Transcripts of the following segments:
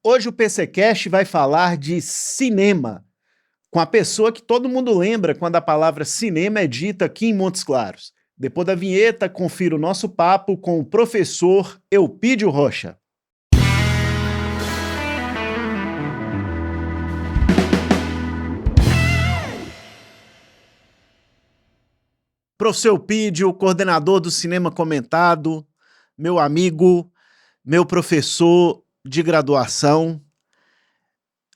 Hoje o PCcast vai falar de cinema, com a pessoa que todo mundo lembra quando a palavra cinema é dita aqui em Montes Claros. Depois da vinheta, confira o nosso papo com o professor Eupídio Rocha. Professor Eupídio, coordenador do Cinema Comentado, meu amigo, meu professor de graduação.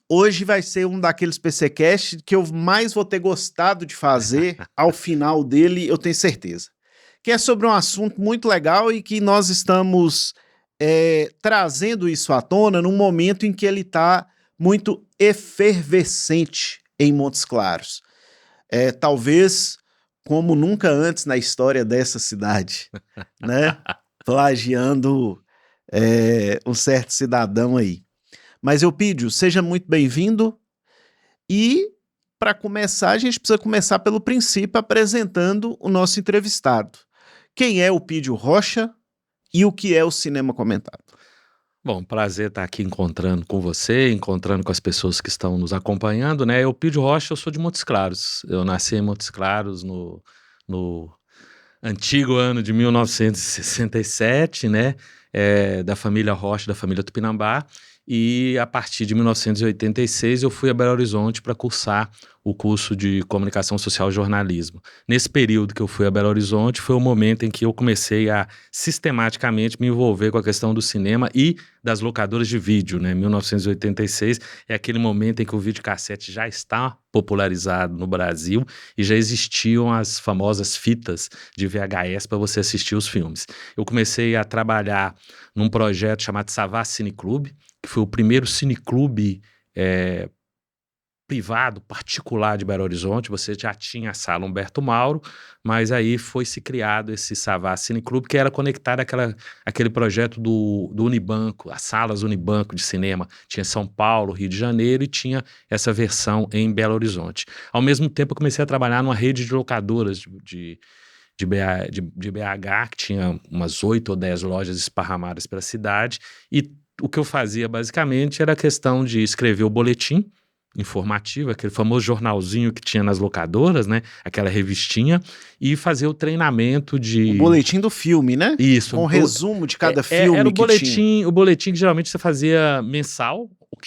Hoje vai ser um daqueles PCcast que eu mais vou ter gostado de fazer ao final dele, eu tenho certeza. Que é sobre um assunto muito legal e que nós estamos trazendo isso à tona num momento em que ele está muito efervescente em Montes Claros. Talvez como nunca antes na história dessa cidade, né? Plagiando um certo cidadão aí. Mas, Eupídio, seja muito bem-vindo e, para começar, a gente precisa começar pelo princípio, apresentando o nosso entrevistado. Quem é Eupídio Rocha e o que é o Cinema Comentado? Bom, prazer estar aqui encontrando com você, encontrando com as pessoas que estão nos acompanhando, né? Eupídio Rocha, eu sou de Montes Claros. Eu nasci em Montes Claros no antigo ano de 1967, né? Da família Rocha, da família Tupinambá. E a partir de 1986 eu fui a Belo Horizonte para cursar o curso de Comunicação Social e Jornalismo. Nesse período que eu fui a Belo Horizonte foi o momento em que eu comecei a sistematicamente me envolver com a questão do cinema e das locadoras de vídeo, né? 1986 é aquele momento em que o videocassete já está popularizado no Brasil e já existiam as famosas fitas de VHS para você assistir os filmes. Eu comecei a trabalhar num projeto chamado Savassi Cine Clube, que foi o primeiro cineclube privado, particular de Belo Horizonte. Você já tinha a Sala Humberto Mauro, mas aí foi-se criado esse Savassi Cine Clube, que era conectado àquele projeto do Unibanco, as salas Unibanco de cinema. Tinha São Paulo, Rio de Janeiro e tinha essa versão em Belo Horizonte. Ao mesmo tempo, eu comecei a trabalhar numa rede de locadoras de BH, que tinha umas 8 ou 10 lojas esparramadas pela cidade, e o que eu fazia basicamente era a questão de escrever o boletim informativo, aquele famoso jornalzinho que tinha nas locadoras, né? Aquela revistinha, e fazer o treinamento de... O boletim do filme, né? Isso. Com resumo de cada filme era o que boletim, tinha. O boletim que geralmente você fazia mensal, o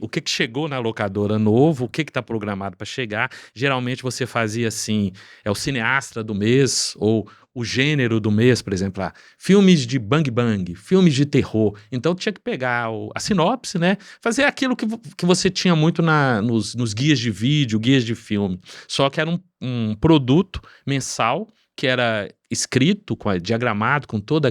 que chegou na locadora novo, o que está programado para chegar. Geralmente você fazia assim, o cineasta do mês, ou o gênero do mês, por exemplo, filmes de bang bang, filmes de terror. Então tinha que pegar a sinopse, né? Fazer aquilo que você tinha muito nos guias de vídeo, guias de filme. Só que era um produto mensal que era escrito, diagramado com todo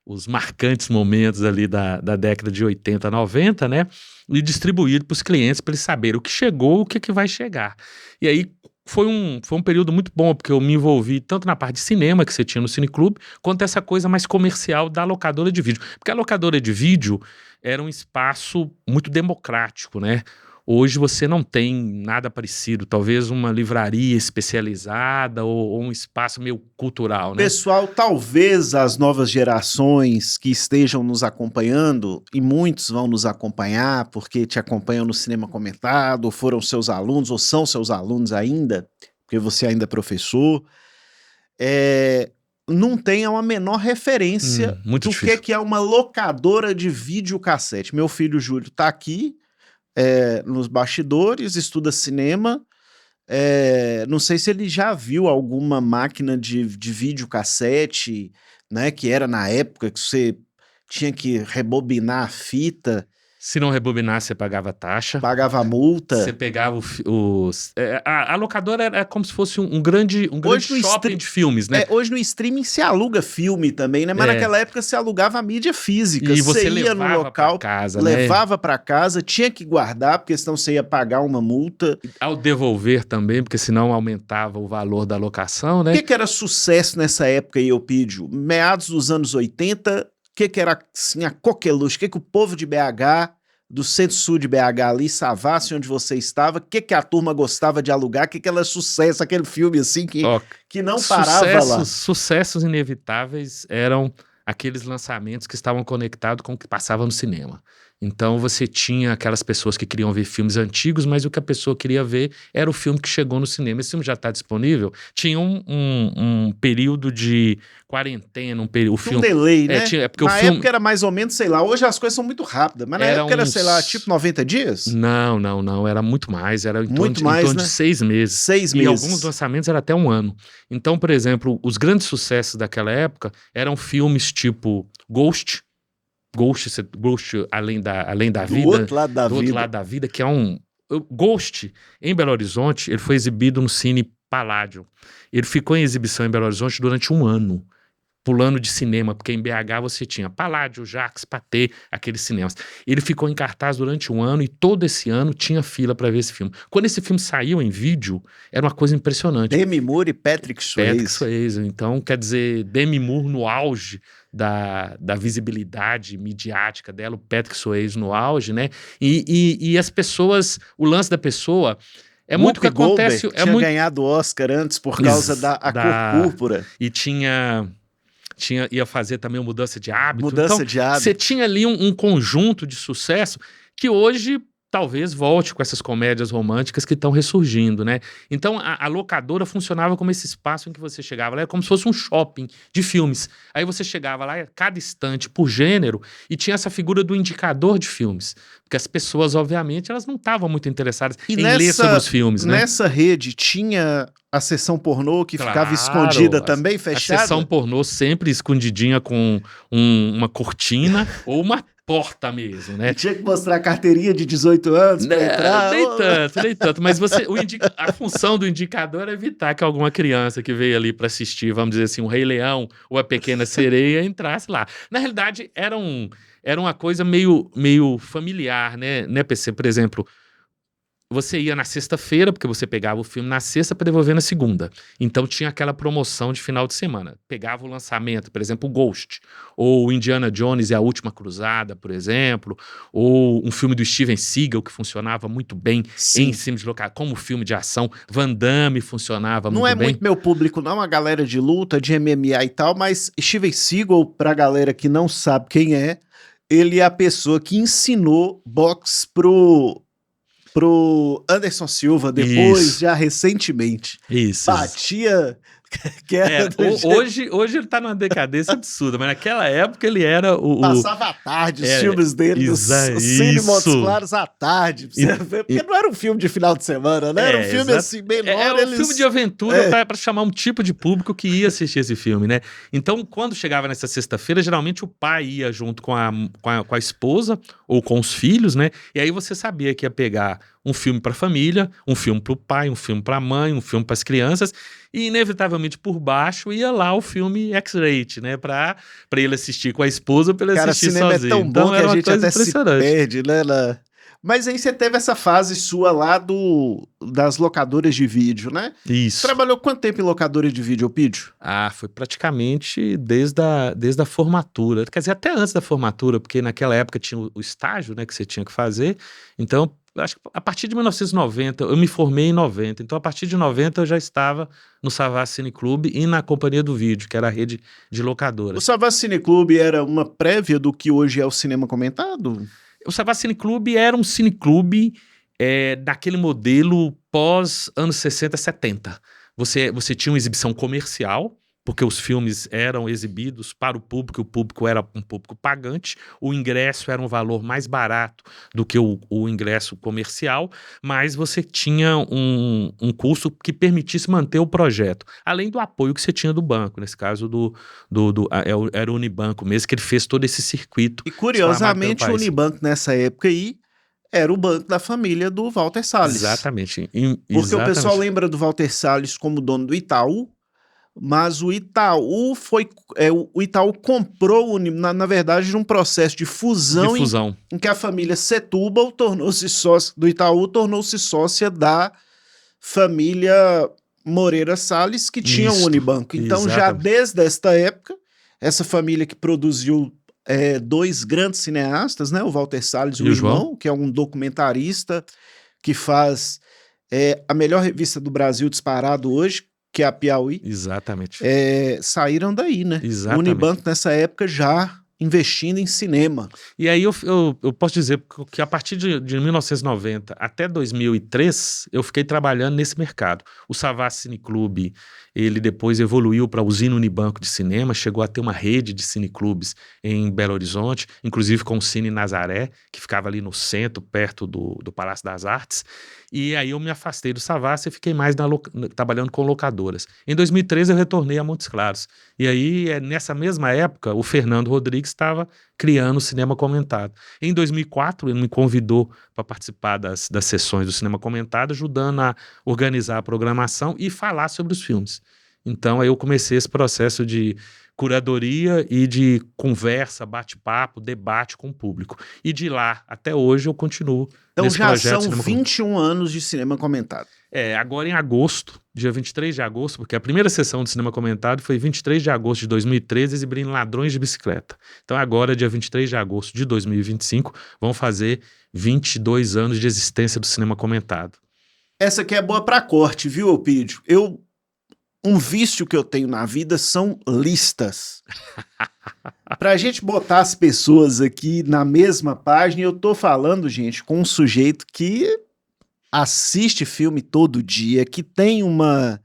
os marcantes momentos ali da década de 80, 90, né? E distribuído para os clientes para eles saberem o que chegou, o que vai chegar. E aí foi um período muito bom, porque eu me envolvi tanto na parte de cinema que você tinha no Cineclube, quanto essa coisa mais comercial da locadora de vídeo. Porque a locadora de vídeo era um espaço muito democrático, né? Hoje você não tem nada parecido, talvez uma livraria especializada ou um espaço meio cultural, né? Pessoal, talvez as novas gerações que estejam nos acompanhando, e muitos vão nos acompanhar porque te acompanham no Cinema Comentado, ou foram seus alunos, ou são seus alunos ainda, porque você ainda é professor, não tenham a menor referência do que é uma locadora de videocassete. Meu filho Júlio está aqui, nos bastidores, estuda cinema. Não sei se ele já viu alguma máquina de videocassete, né, que era na época que você tinha que rebobinar a fita. Se não rebobinasse, você pagava taxa. Pagava multa. Você pegava a locadora era como se fosse um grande shopping de filmes, né? Hoje no streaming se aluga filme também, né? Mas naquela época se alugava a mídia física. E você ia no local, levava pra casa, tinha que guardar, porque senão você ia pagar uma multa. Ao devolver também, porque senão aumentava o valor da locação, né? O que era sucesso nessa época aí, Eupídio? Meados dos anos 80, o que era assim, a coqueluche? O que o povo de BH, do centro-sul de BH ali, Savassi, onde você estava, o que a turma gostava de alugar? O que era sucesso, aquele filme assim que não parava lá? Sucessos inevitáveis eram aqueles lançamentos que estavam conectados com o que passava no cinema. Então você tinha aquelas pessoas que queriam ver filmes antigos, mas o que a pessoa queria ver era o filme que chegou no cinema. Esse filme já está disponível. Tinha um período de quarentena, o filme... delay, né? Porque na o filme época era mais ou menos, sei lá, hoje as coisas são muito rápidas, mas na era época era, sei lá, tipo 90 dias? Não, era muito mais, era Muito mais, em torno né? de 6 meses. 6 E meses. alguns lançamentos era até um ano. Então, por exemplo, os grandes sucessos daquela época eram filmes tipo Ghost além da Do vida, outro lado da do outro vida. lado da vida, que é Ghost, em Belo Horizonte, ele foi exibido no Cine Paládio. Ele ficou em exibição em Belo Horizonte durante um ano, pulando de cinema, porque em BH você tinha Paládio, Jax, Pathé, aqueles cinemas. Ele ficou em cartaz durante um ano e todo esse ano tinha fila para ver esse filme. Quando esse filme saiu em vídeo, era uma coisa impressionante. Demi Moore e Patrick Swayze. Então, quer dizer, Demi Moore no auge da visibilidade midiática dela, o Patrick Swayze no auge, né? E as pessoas, o lance da pessoa é muito o que acontece. Tinha ganhado o Oscar antes por causa da Cor Púrpura. E ia fazer também uma mudança de hábito. Mudança de hábito. Você tinha ali um conjunto de sucesso que hoje talvez volte com essas comédias românticas que estão ressurgindo, né? Então a locadora funcionava como esse espaço em que você chegava lá, era como se fosse um shopping de filmes. Aí você chegava lá, cada estante por gênero, e tinha essa figura do indicador de filmes. Porque as pessoas, obviamente, elas não estavam muito interessadas em ler sobre os filmes, né? Nessa rede tinha a sessão pornô que ficava escondida também, fechada? A sessão pornô sempre escondidinha com uma cortina ou uma porta mesmo, né? E tinha que mostrar a carteirinha de 18 anos para entrar? Nem tanto. Mas a função do indicador é evitar que alguma criança que veio ali para assistir, vamos dizer assim, o Rei Leão ou a Pequena Sereia entrasse lá. Na realidade, era uma coisa meio familiar, né, PC? Por exemplo, você ia na sexta-feira, porque você pegava o filme na sexta para devolver na segunda. Então tinha aquela promoção de final de semana. Pegava o lançamento, por exemplo, o Ghost, ou Indiana Jones e a Última Cruzada, por exemplo, ou um filme do Steven Seagal, que funcionava muito bem em cima de local, como filme de ação. Van Damme funcionava muito bem. Não é muito meu público, não, a galera de luta, de MMA e tal, mas Steven Seagal, pra galera que não sabe quem é, ele é a pessoa que ensinou boxe pro Anderson Silva depois, já recentemente. Isso. Batia... Hoje ele tá numa decadência absurda, mas naquela época ele era Passava à tarde os filmes dele, os Cine Montes Claros à tarde, porque não era um filme de final de semana, né? Era um filme assim, menor. Era um filme de aventura para chamar um tipo de público que ia assistir esse filme, né? Então, quando chegava nessa sexta-feira, geralmente o pai ia junto com a esposa ou com os filhos, né? E aí você sabia que ia pegar um filme para a família, um filme para o pai, um filme para a mãe, um filme para as crianças, e inevitavelmente por baixo ia lá o filme X-Rate, né, para ele assistir com a esposa, para ele assistir sozinho. Cara, cinema é tão bom que a gente até se perde, né? Mas aí você teve essa fase sua lá das locadoras de vídeo, né? Isso. Trabalhou quanto tempo em locadora de vídeo, Opídio? Foi praticamente desde a formatura. Quer dizer, até antes da formatura, porque naquela época tinha o estágio, né, que você tinha que fazer. Então, acho que a partir de 1990, eu me formei em 90. Então, a partir de 90, eu já estava no Savassi Cine Clube e na Companhia do Vídeo, que era a rede de locadoras. O Savassi Cine Clube era uma prévia do que hoje é o cinema comentado? O Savassi Cine Clube era um cineclube daquele modelo pós anos 60, 70. Você tinha uma exibição comercial, porque os filmes eram exibidos para o público era um público pagante, o ingresso era um valor mais barato do que o ingresso comercial, mas você tinha um custo que permitisse manter o projeto, além do apoio que você tinha do banco, nesse caso era o Unibanco mesmo, que ele fez todo esse circuito. E curiosamente o Unibanco nessa época aí era o banco da família do Walter Salles. Exatamente. Porque o pessoal lembra do Walter Salles como dono do Itaú, mas o Itaú o Itaú comprou, na verdade, num processo de fusão. Em que a família Setúbal tornou-se sócia do Itaú, tornou-se sócia da família Moreira Salles, que tinha o Unibanco. Então, já desde esta época, essa família que produziu dois grandes cineastas, né? O Walter Salles e o irmão, que é um documentarista que faz a melhor revista do Brasil disparado hoje, que é a Piauí. Exatamente. Saíram daí, né? Exatamente. O Unibanco, nessa época, já investindo em cinema. E aí eu posso dizer que a partir de 1990 até 2003, eu fiquei trabalhando nesse mercado. O Savassi Cine Clube, ele depois evoluiu para a Usina Unibanco de Cinema, chegou a ter uma rede de cineclubes em Belo Horizonte, inclusive com o Cine Nazaré, que ficava ali no centro, perto do Palácio das Artes. E aí eu me afastei do Savassi e fiquei mais trabalhando com locadoras. Em 2013 eu retornei a Montes Claros. E aí, nessa mesma época, o Fernando Rodrigues estava criando o Cinema Comentado. Em 2004, ele me convidou para participar das sessões do Cinema Comentado, ajudando a organizar a programação e falar sobre os filmes. Então, aí eu comecei esse processo de curadoria e de conversa, bate-papo, debate com o público. E de lá até hoje eu continuo Então nesse já projeto. são 21 anos de Cinema Comentado. Agora em agosto, dia 23 de agosto, porque a primeira sessão de Cinema Comentado foi 23 de agosto de 2013, exibindo Ladrões de Bicicleta. Então agora, dia 23 de agosto de 2025, vão fazer 22 anos de existência do Cinema Comentado. Essa aqui é boa pra corte, viu, Elpidio? Um vício que eu tenho na vida são listas. Pra gente botar as pessoas aqui na mesma página, eu tô falando, gente, com um sujeito que assiste filme todo dia, que tem uma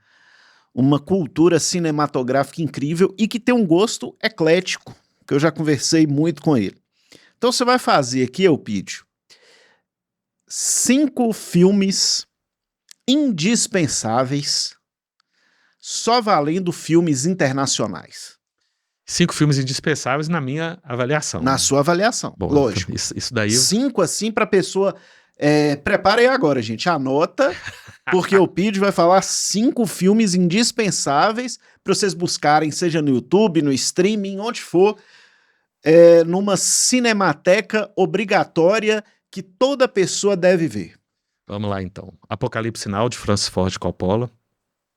cultura cinematográfica incrível e que tem um gosto eclético, que eu já conversei muito com ele. Então você vai fazer aqui, Elpidio, 5 filmes indispensáveis, só valendo filmes internacionais. 5 filmes indispensáveis na minha avaliação. Na sua avaliação, bom, lógico. Então, isso daí... 5 assim pra pessoa... prepara aí agora, gente. Anota, porque o Elpidio vai falar 5 filmes indispensáveis para vocês buscarem, seja no YouTube, no streaming, onde for, numa cinemateca obrigatória que toda pessoa deve ver. Vamos lá, então. Apocalipse Now, de Francis Ford Coppola.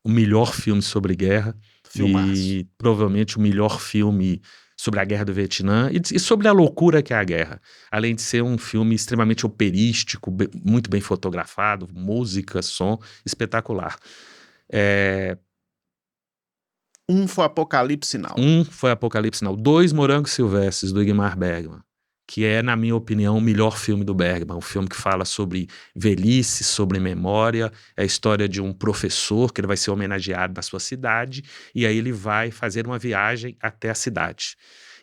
O melhor filme sobre guerra. Filmaço. E provavelmente o melhor filme sobre a guerra do Vietnã e sobre a loucura que é a guerra. Além de ser um filme extremamente operístico, muito bem fotografado, música, som, espetacular. Foi Apocalipse Now. 2, Morangos Silvestres, do Ingmar Bergman, que é, na minha opinião, o melhor filme do Bergman. Um filme que fala sobre velhice, sobre memória, é a história de um professor que ele vai ser homenageado na sua cidade, e aí ele vai fazer uma viagem até a cidade.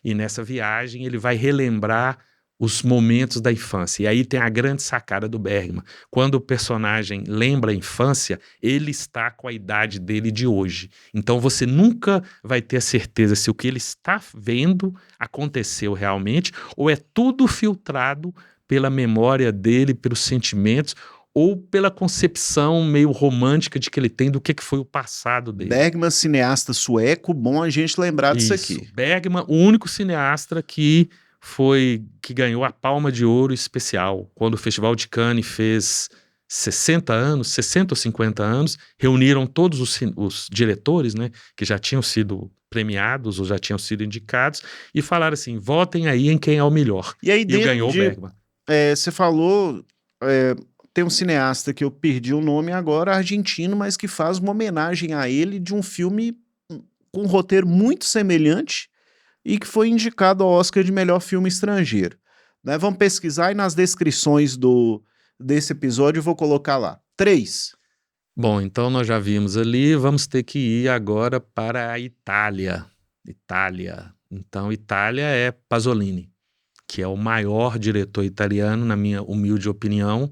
E nessa viagem ele vai relembrar os momentos da infância. E aí tem a grande sacada do Bergman. Quando o personagem lembra a infância, ele está com a idade dele de hoje. Então você nunca vai ter a certeza se o que ele está vendo aconteceu realmente ou é tudo filtrado pela memória dele, pelos sentimentos ou pela concepção meio romântica de que ele tem do que foi o passado dele. Bergman, cineasta sueco, bom a gente lembrar disso aqui. Bergman, o único cineasta que ganhou a Palma de Ouro especial, quando o Festival de Cannes fez 60 ou 50 anos, reuniram todos os diretores, né, que já tinham sido premiados ou já tinham sido indicados, e falaram assim, votem aí em quem é o melhor. E aí ganhou o Bergman. Você falou, tem um cineasta que eu perdi o nome agora, argentino, mas que faz uma homenagem a ele de um filme com um roteiro muito semelhante, e que foi indicado ao Oscar de melhor filme estrangeiro. Né? Vamos pesquisar e nas descrições desse episódio eu vou colocar lá. 3. Bom, então nós já vimos ali, vamos ter que ir agora para a Itália. Então, Itália é Pasolini, que é o maior diretor italiano, na minha humilde opinião.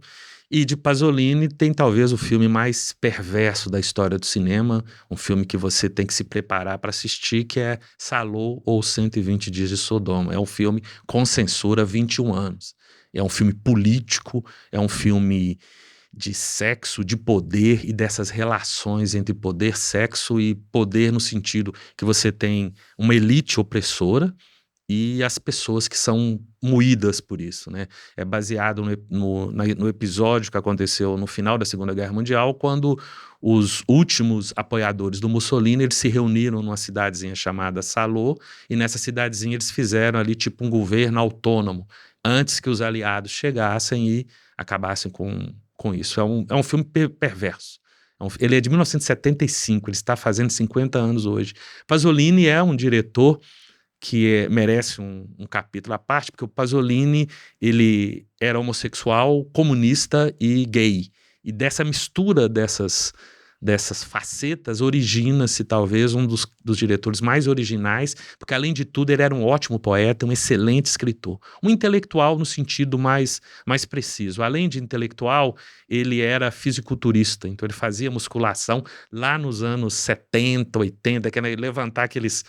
E de Pasolini tem talvez o filme mais perverso da história do cinema, um filme que você tem que se preparar para assistir, que é Salò ou 120 Dias de Sodoma. É um filme com censura há 21 anos. É um filme político, é um filme de sexo, de poder e dessas relações entre poder, sexo e poder no sentido que você tem uma elite opressora e as pessoas que são moídas por isso, né? É baseado no episódio que aconteceu no final da Segunda Guerra Mundial, quando os últimos apoiadores do Mussolini, eles se reuniram numa cidadezinha chamada Salò, e nessa cidadezinha eles fizeram ali tipo um governo autônomo, antes que os aliados chegassem e acabassem com isso. É um filme perverso. Ele é de 1975, ele está fazendo 50 anos hoje. Pasolini é um diretor que merece um capítulo à parte, porque o Pasolini, ele era homossexual, comunista e gay. E dessa mistura dessas facetas origina-se talvez um dos diretores mais originais, porque além de tudo ele era um ótimo poeta, um excelente escritor, um intelectual no sentido mais preciso. Além de intelectual, ele era fisiculturista, então ele fazia musculação lá nos anos 70, 80, que era levantar aqueles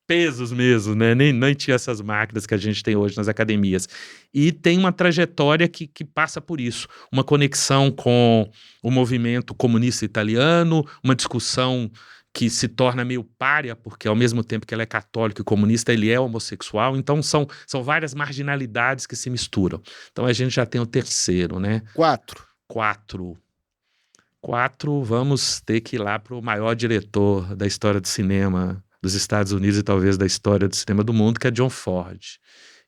pesos mesmo, né? Nem tinha essas máquinas que a gente tem hoje nas academias. E tem uma trajetória que passa por isso, uma conexão com o movimento comunista italiano, uma discussão que se torna meio pária, porque ao mesmo tempo que ele é católico e comunista, ele é homossexual, então são várias marginalidades que se misturam. Então a gente já tem o terceiro, né? 4. Quatro, vamos ter que ir lá para o maior diretor da história do cinema dos Estados Unidos e talvez da história do cinema do mundo, que é John Ford.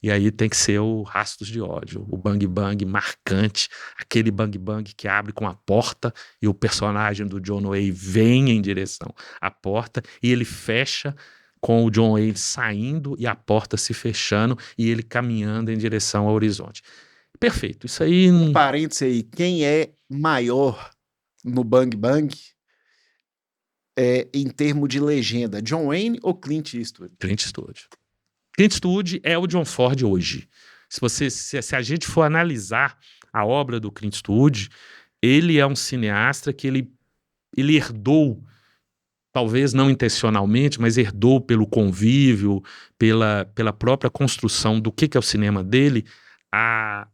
E aí tem que ser o Rastros de Ódio, o bang bang marcante, aquele bang bang que abre com a porta e o personagem do John Wayne vem em direção à porta e ele fecha com o John Wayne saindo e a porta se fechando e ele caminhando em direção ao horizonte. Perfeito, isso aí... Um parênteses aí, quem é maior no bang bang em termos de legenda, John Wayne ou Clint Eastwood? Clint Eastwood. Clint Eastwood é o John Ford hoje. Se a gente for analisar a obra do Clint Eastwood, ele é um cineasta que ele herdou, talvez não intencionalmente, mas herdou pelo convívio, pela própria construção do que é o cinema dele, a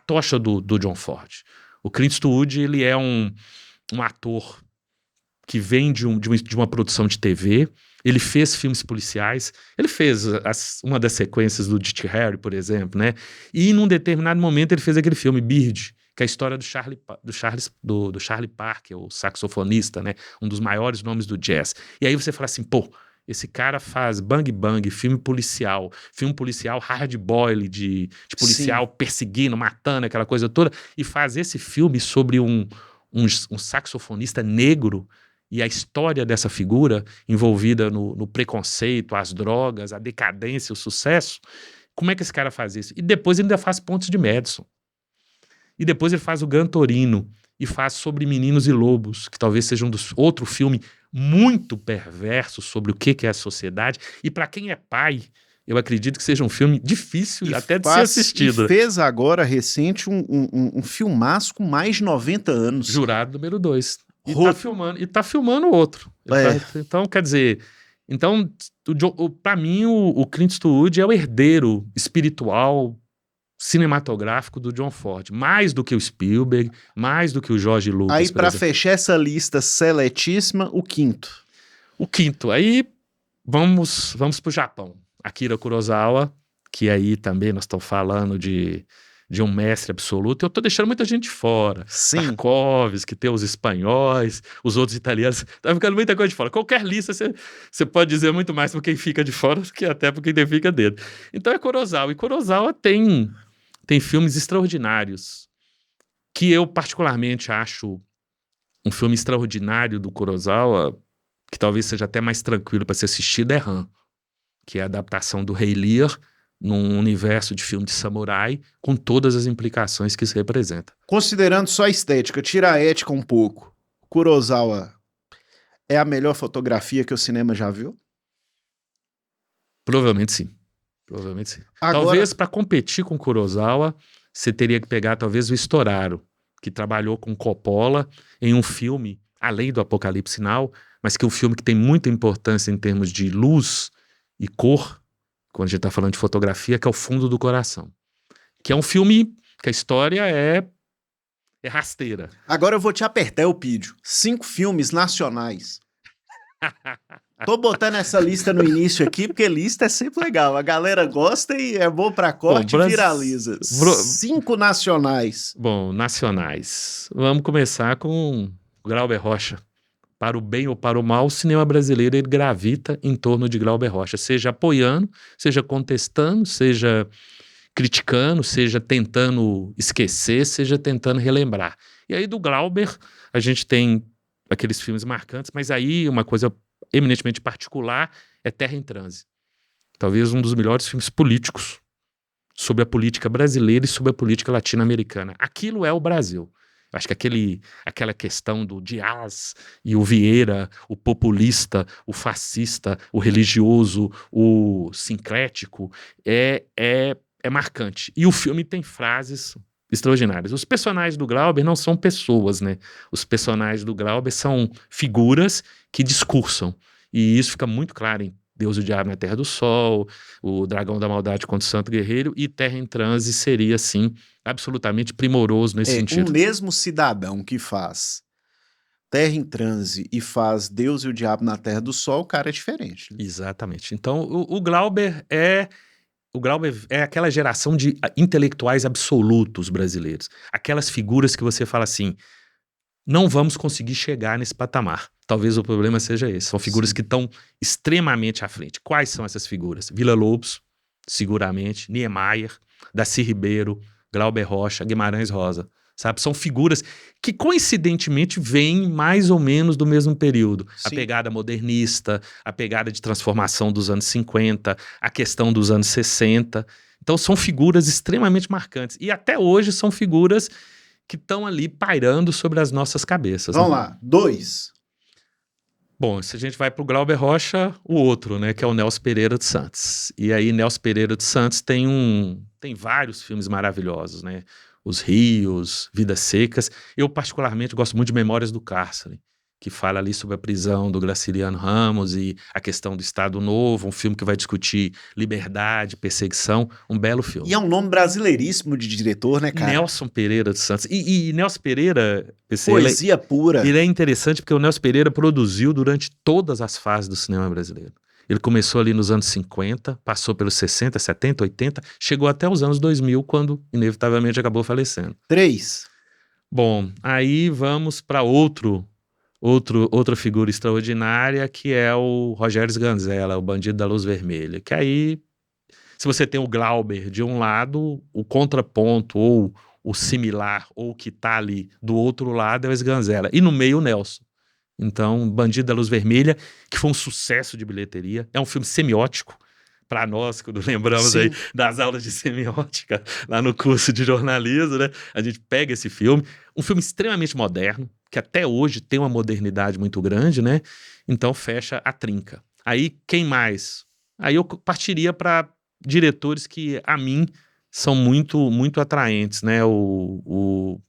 tocha do John Ford. O Clint Eastwood, ele é um ator que vem de uma produção de TV, ele fez filmes policiais, ele fez uma das sequências do Dirty Harry, por exemplo, né? E num determinado momento ele fez aquele filme Bird, que é a história do Charlie Parker, o saxofonista, né? Um dos maiores nomes do jazz. E aí você fala assim, pô, esse cara faz bang bang, filme policial hard boiled, de policial Sim. perseguindo, matando, aquela coisa toda, e faz esse filme sobre um saxofonista negro e a história dessa figura envolvida no preconceito, as drogas, a decadência, o sucesso. Como é que esse cara faz isso? E depois ele ainda faz Pontes de Madison. E depois ele faz o Gran Torino e faz Sobre Meninos e Lobos, que talvez seja outro filme muito perverso sobre o que é a sociedade. E para quem é pai, eu acredito que seja um filme difícil até de ser assistido. E fez agora, recente, um filmaço com mais de 90 anos. Jurado número 2. E tá filmando outro. Então, quer dizer... Então, para mim, o Clint Eastwood é o herdeiro espiritual cinematográfico do John Ford. Mais do que o Spielberg, mais do que o George Lucas. Aí, para fechar essa lista seletíssima, o quinto. Aí, vamos pro Japão. Akira Kurosawa, que aí também nós estamos falando de um mestre absoluto. Eu tô deixando muita gente fora. Sim. Tarkovsky, que tem os espanhóis, os outros italianos. Tá ficando muita coisa de fora. Qualquer lista você pode dizer muito mais por quem fica de fora do que até por quem fica dentro. Então é Kurosawa. E Kurosawa tem filmes extraordinários, que eu particularmente acho um filme extraordinário do Kurosawa, que talvez seja até mais tranquilo para ser assistido, é Han, que é a adaptação do Rei Lear num universo de filme de samurai, com todas as implicações que isso representa. Considerando só a estética, tira a ética um pouco, Kurosawa é a melhor fotografia que o cinema já viu? Provavelmente sim. Agora... Talvez para competir com Kurosawa, você teria que pegar talvez o Storaro, que trabalhou com Coppola em um filme, além do Apocalipse Now, mas que é um filme que tem muita importância em termos de luz e cor, quando a gente está falando de fotografia, que é O Fundo do Coração. Que é um filme que a história é rasteira. Agora eu vou te apertar, Elpidio. 5 filmes nacionais. Tô botando essa lista no início aqui, porque lista é sempre legal. A galera gosta e é bom pra corte e viraliza. 5 nacionais. Bom, nacionais. Vamos começar com Glauber Rocha. Para o bem ou para o mal, o cinema brasileiro ele gravita em torno de Glauber Rocha, seja apoiando, seja contestando, seja criticando, seja tentando esquecer, seja tentando relembrar. E aí do Glauber a gente tem aqueles filmes marcantes, mas aí uma coisa eminentemente particular é Terra em Transe. talvez um dos melhores filmes políticos sobre a política brasileira e sobre a política latino-americana. Aquilo é o Brasil. Eu acho que aquela questão do Dias e o Vieira, o populista, o fascista, o religioso, o sincrético, é marcante. E o filme tem frases extraordinárias. Os personagens do Glauber não são pessoas, né? Os personagens do Glauber são figuras que discursam. E isso fica muito claro em Deus e o Diabo na Terra do Sol, o Dragão da Maldade contra o Santo Guerreiro, e Terra em Transe seria, assim, absolutamente primoroso nesse sentido. Um mesmo cidadão que faz Terra em Transe e faz Deus e o Diabo na Terra do Sol, o cara é diferente. Né? Exatamente. Então, o Glauber é aquela geração de intelectuais absolutos brasileiros. Aquelas figuras que você fala assim, não vamos conseguir chegar nesse patamar. Talvez o problema seja esse. São figuras que estão extremamente à frente. Quais são essas figuras? Villa-Lobos, seguramente, Niemeyer, Darcy Ribeiro, Glauber Rocha, Guimarães Rosa. Sabe? São figuras que coincidentemente vêm mais ou menos do mesmo período. Sim. A pegada modernista, a pegada de transformação dos anos 50, a questão dos anos 60. Então são figuras extremamente marcantes. E até hoje são figuras que estão ali pairando sobre as nossas cabeças. Vamos lá, 2. Bom, se a gente vai para o Glauber Rocha, o outro, né, que é o Nelson Pereira dos Santos. E aí Nelson Pereira dos Santos tem vários filmes maravilhosos, né? Os Rios, Vidas Secas. Eu particularmente gosto muito de Memórias do Cárcere, que fala ali sobre a prisão do Graciliano Ramos e a questão do Estado Novo, um filme que vai discutir liberdade, perseguição, um belo filme. E é um nome brasileiríssimo de diretor, né, cara? Nelson Pereira dos Santos. E Nelson Pereira... Poesia pura. Ele é interessante porque o Nelson Pereira produziu durante todas as fases do cinema brasileiro. Ele começou ali nos anos 50, passou pelos 60, 70, 80, chegou até os anos 2000, quando inevitavelmente acabou falecendo. 3. Bom, aí vamos para outra figura extraordinária, que é o Rogério Sganzella, o Bandido da Luz Vermelha. Que aí, se você tem o Glauber de um lado, o contraponto ou o similar, ou o que está ali do outro lado é o Sganzella. E no meio o Nelson. Então, Bandido da Luz Vermelha, que foi um sucesso de bilheteria. É um filme semiótico, para nós, quando lembramos aí das aulas de semiótica lá no curso de jornalismo, né? A gente pega esse filme, um filme extremamente moderno, que até hoje tem uma modernidade muito grande, né? Então fecha a trinca. Aí, quem mais? Aí eu partiria para diretores que, a mim, são muito, muito atraentes, né? O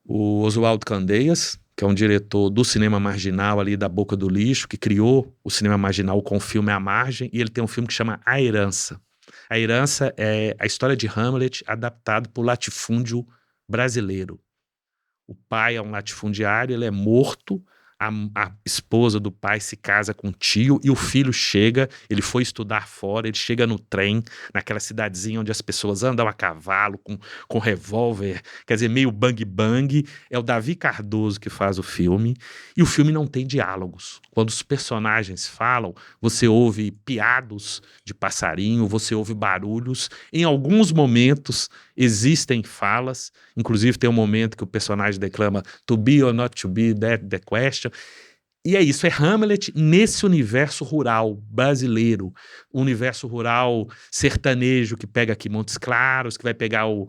Oswaldo Candeias, que é um diretor do cinema marginal ali da Boca do Lixo, que criou o cinema marginal com o filme A Margem, e ele tem um filme que chama A Herança. A Herança é a história de Hamlet adaptado para o latifúndio brasileiro. O pai é um latifundiário, ele é morto, a esposa do pai se casa com o tio e o filho chega, ele foi estudar fora, ele chega no trem, naquela cidadezinha onde as pessoas andam a cavalo, com revólver, quer dizer, meio bang-bang. É o Davi Cardoso que faz o filme, e o filme não tem diálogos. Quando os personagens falam, você ouve piados de passarinho, você ouve barulhos. Em alguns momentos existem falas, inclusive tem um momento que o personagem declama "to be or not to be, that the question". E é isso, é Hamlet nesse universo rural brasileiro, o universo rural sertanejo que pega aqui Montes Claros, que vai pegar o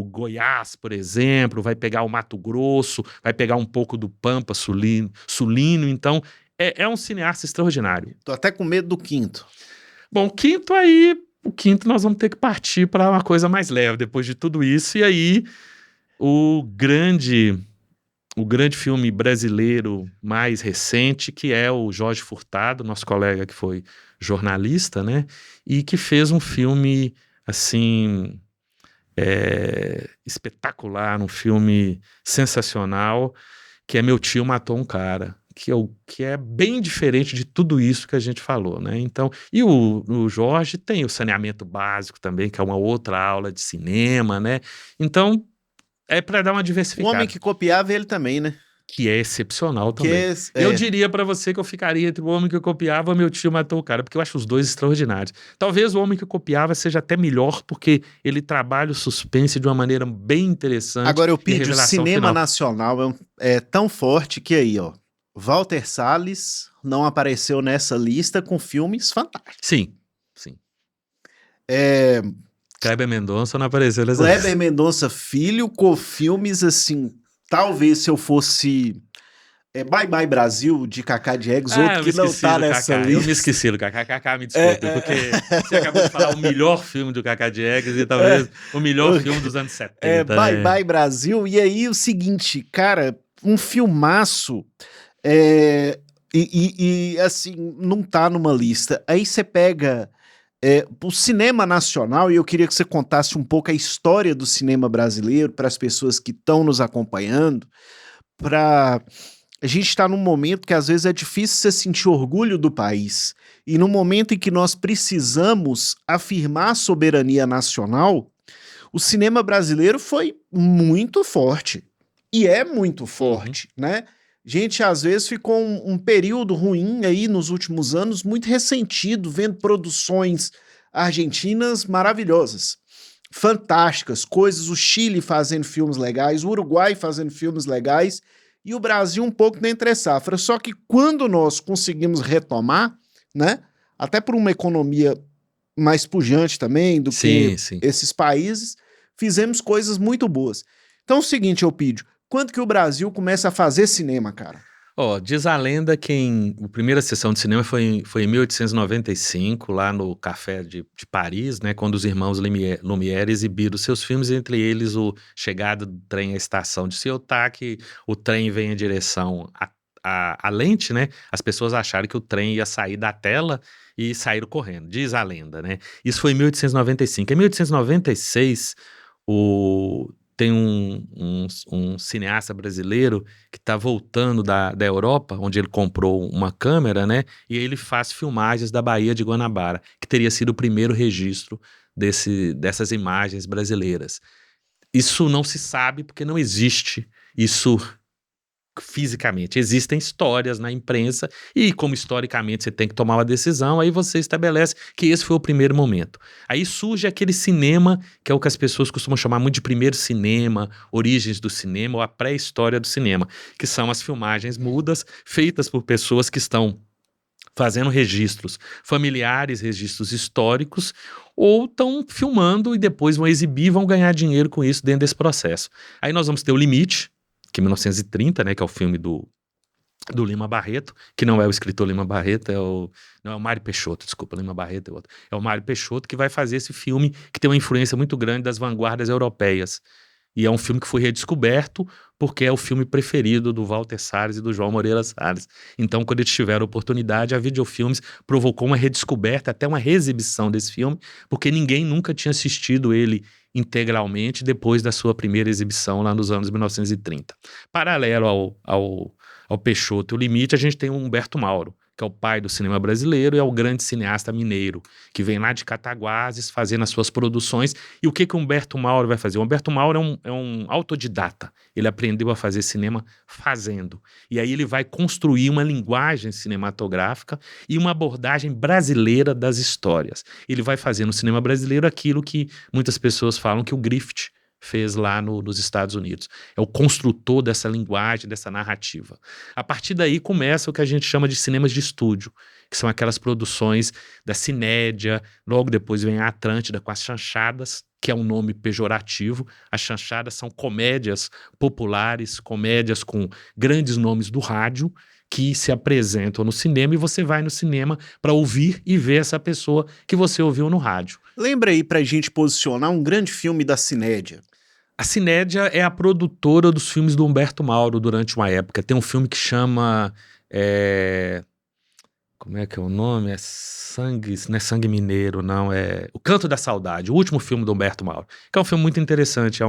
Goiás, por exemplo, vai pegar o Mato Grosso, vai pegar um pouco do Pampa sulino. Então é um cineasta extraordinário. Tô até com medo do quinto. Bom, o quinto nós vamos ter que partir para uma coisa mais leve depois de tudo isso, e aí o grande filme brasileiro mais recente, que é o Jorge Furtado, nosso colega que foi jornalista, né? E que fez um filme, assim, espetacular, um filme sensacional, que é Meu Tio Matou um Cara, que é bem diferente de tudo isso que a gente falou, né? Então, e o Jorge tem o Saneamento Básico também, que é uma outra aula de cinema, né? Então, é para dar uma O diversificada. Homem que Copiava ele também, né? Que é excepcional também. Eu diria pra você que eu ficaria entre O Homem que Copiava e Meu Tio Matou o Cara, porque eu acho os dois extraordinários. Talvez O Homem que Copiava seja até melhor, porque ele trabalha o suspense de uma maneira bem interessante. Agora eu pedi, o cinema final nacional é tão forte que aí, ó, Walter Salles, não apareceu nessa lista com filmes fantásticos. Sim, sim. É, Kleber Mendonça não apareceu nessa Kleber lista. Mendonça Filho com filmes assim, talvez se eu fosse Bye Bye Brasil, de Cacá Diegues, outro Eu me que não esqueci tá do nessa Kaká. Eu me lista. esqueci do Kaká. Kaká, me É, desculpe, porque você acabou de falar o melhor filme do Kaká Diegues e talvez o melhor filme dos anos 70. Bye Bye Brasil. E aí o seguinte, cara, um filmaço. é, assim, não tá numa lista. Aí você pega o cinema nacional, e eu queria que você contasse um pouco a história do cinema brasileiro para as pessoas que estão nos acompanhando, para a gente está num momento que às vezes é difícil você sentir orgulho do país. E no momento em que nós precisamos afirmar a soberania nacional, o cinema brasileiro foi muito forte. E é muito forte, né? A gente às vezes ficou um período ruim aí nos últimos anos, muito ressentido, vendo produções argentinas maravilhosas, fantásticas, coisas, o Chile fazendo filmes legais, o Uruguai fazendo filmes legais, e o Brasil um pouco na entre safra. Só que quando nós conseguimos retomar, né, até por uma economia mais pujante também do que Sim, sim. esses países, fizemos coisas muito boas. Então é o seguinte, Eupídio, quando que o Brasil começa a fazer cinema, cara? Ó, diz a lenda que a primeira sessão de cinema foi em 1895, lá no Café de Paris, né, quando os irmãos Lumière exibiram seus filmes, entre eles o Chegada do Trem à Estação de Ceuta, que o trem vem em direção à lente, né? As pessoas acharam que o trem ia sair da tela e saíram correndo, diz a lenda, né? Isso foi em 1895. Em 1896, tem um cineasta brasileiro que está voltando da Europa, onde ele comprou uma câmera, né? E ele faz filmagens da Baía de Guanabara, que teria sido o primeiro registro dessas imagens brasileiras. Isso não se sabe porque não existe isso fisicamente. Existem histórias na imprensa e, como historicamente você tem que tomar uma decisão, aí você estabelece que esse foi o primeiro momento. Aí surge aquele cinema, que é o que as pessoas costumam chamar muito de primeiro cinema, origens do cinema ou a pré-história do cinema, que são as filmagens mudas feitas por pessoas que estão fazendo registros familiares, registros históricos, ou estão filmando e depois vão exibir e vão ganhar dinheiro com isso dentro desse processo. Aí nós vamos ter O Limite, que é 1930, né, que é o filme do Lima Barreto, que não é o escritor Lima Barreto, não é o Mário Peixoto, desculpa, Lima Barreto é outro. É o Mário Peixoto que vai fazer esse filme que tem uma influência muito grande das vanguardas europeias. E é um filme que foi redescoberto porque é o filme preferido do Walter Salles e do João Moreira Salles. Então, quando eles tiveram a oportunidade, a Videofilmes provocou uma redescoberta, até uma reexibição desse filme, porque ninguém nunca tinha assistido ele integralmente depois da sua primeira exibição lá nos anos 1930. Paralelo ao Peixoto e o Limite, a gente tem o Humberto Mauro, que é o pai do cinema brasileiro e é o grande cineasta mineiro, que vem lá de Cataguases fazendo as suas produções. E o que o Humberto Mauro vai fazer? O Humberto Mauro é um autodidata. Ele aprendeu a fazer cinema fazendo. E aí ele vai construir uma linguagem cinematográfica e uma abordagem brasileira das histórias. Ele vai fazer no cinema brasileiro aquilo que muitas pessoas falam que o Griffith fez lá nos Estados Unidos. É o construtor dessa linguagem, dessa narrativa. A partir daí começa o que a gente chama de cinemas de estúdio, que são aquelas produções da Cinédia, logo depois vem a Atlântida com as chanchadas, que é um nome pejorativo. As chanchadas são comédias populares, comédias com grandes nomes do rádio, que se apresentam no cinema e você vai no cinema para ouvir e ver essa pessoa que você ouviu no rádio. Lembra aí pra gente posicionar um grande filme da Cinédia. A Cinédia é a produtora dos filmes do Humberto Mauro durante uma época. Tem um filme que chama... como é que é o nome? Não é Sangue Mineiro, não. É O Canto da Saudade, o último filme do Humberto Mauro. Que é um filme muito interessante.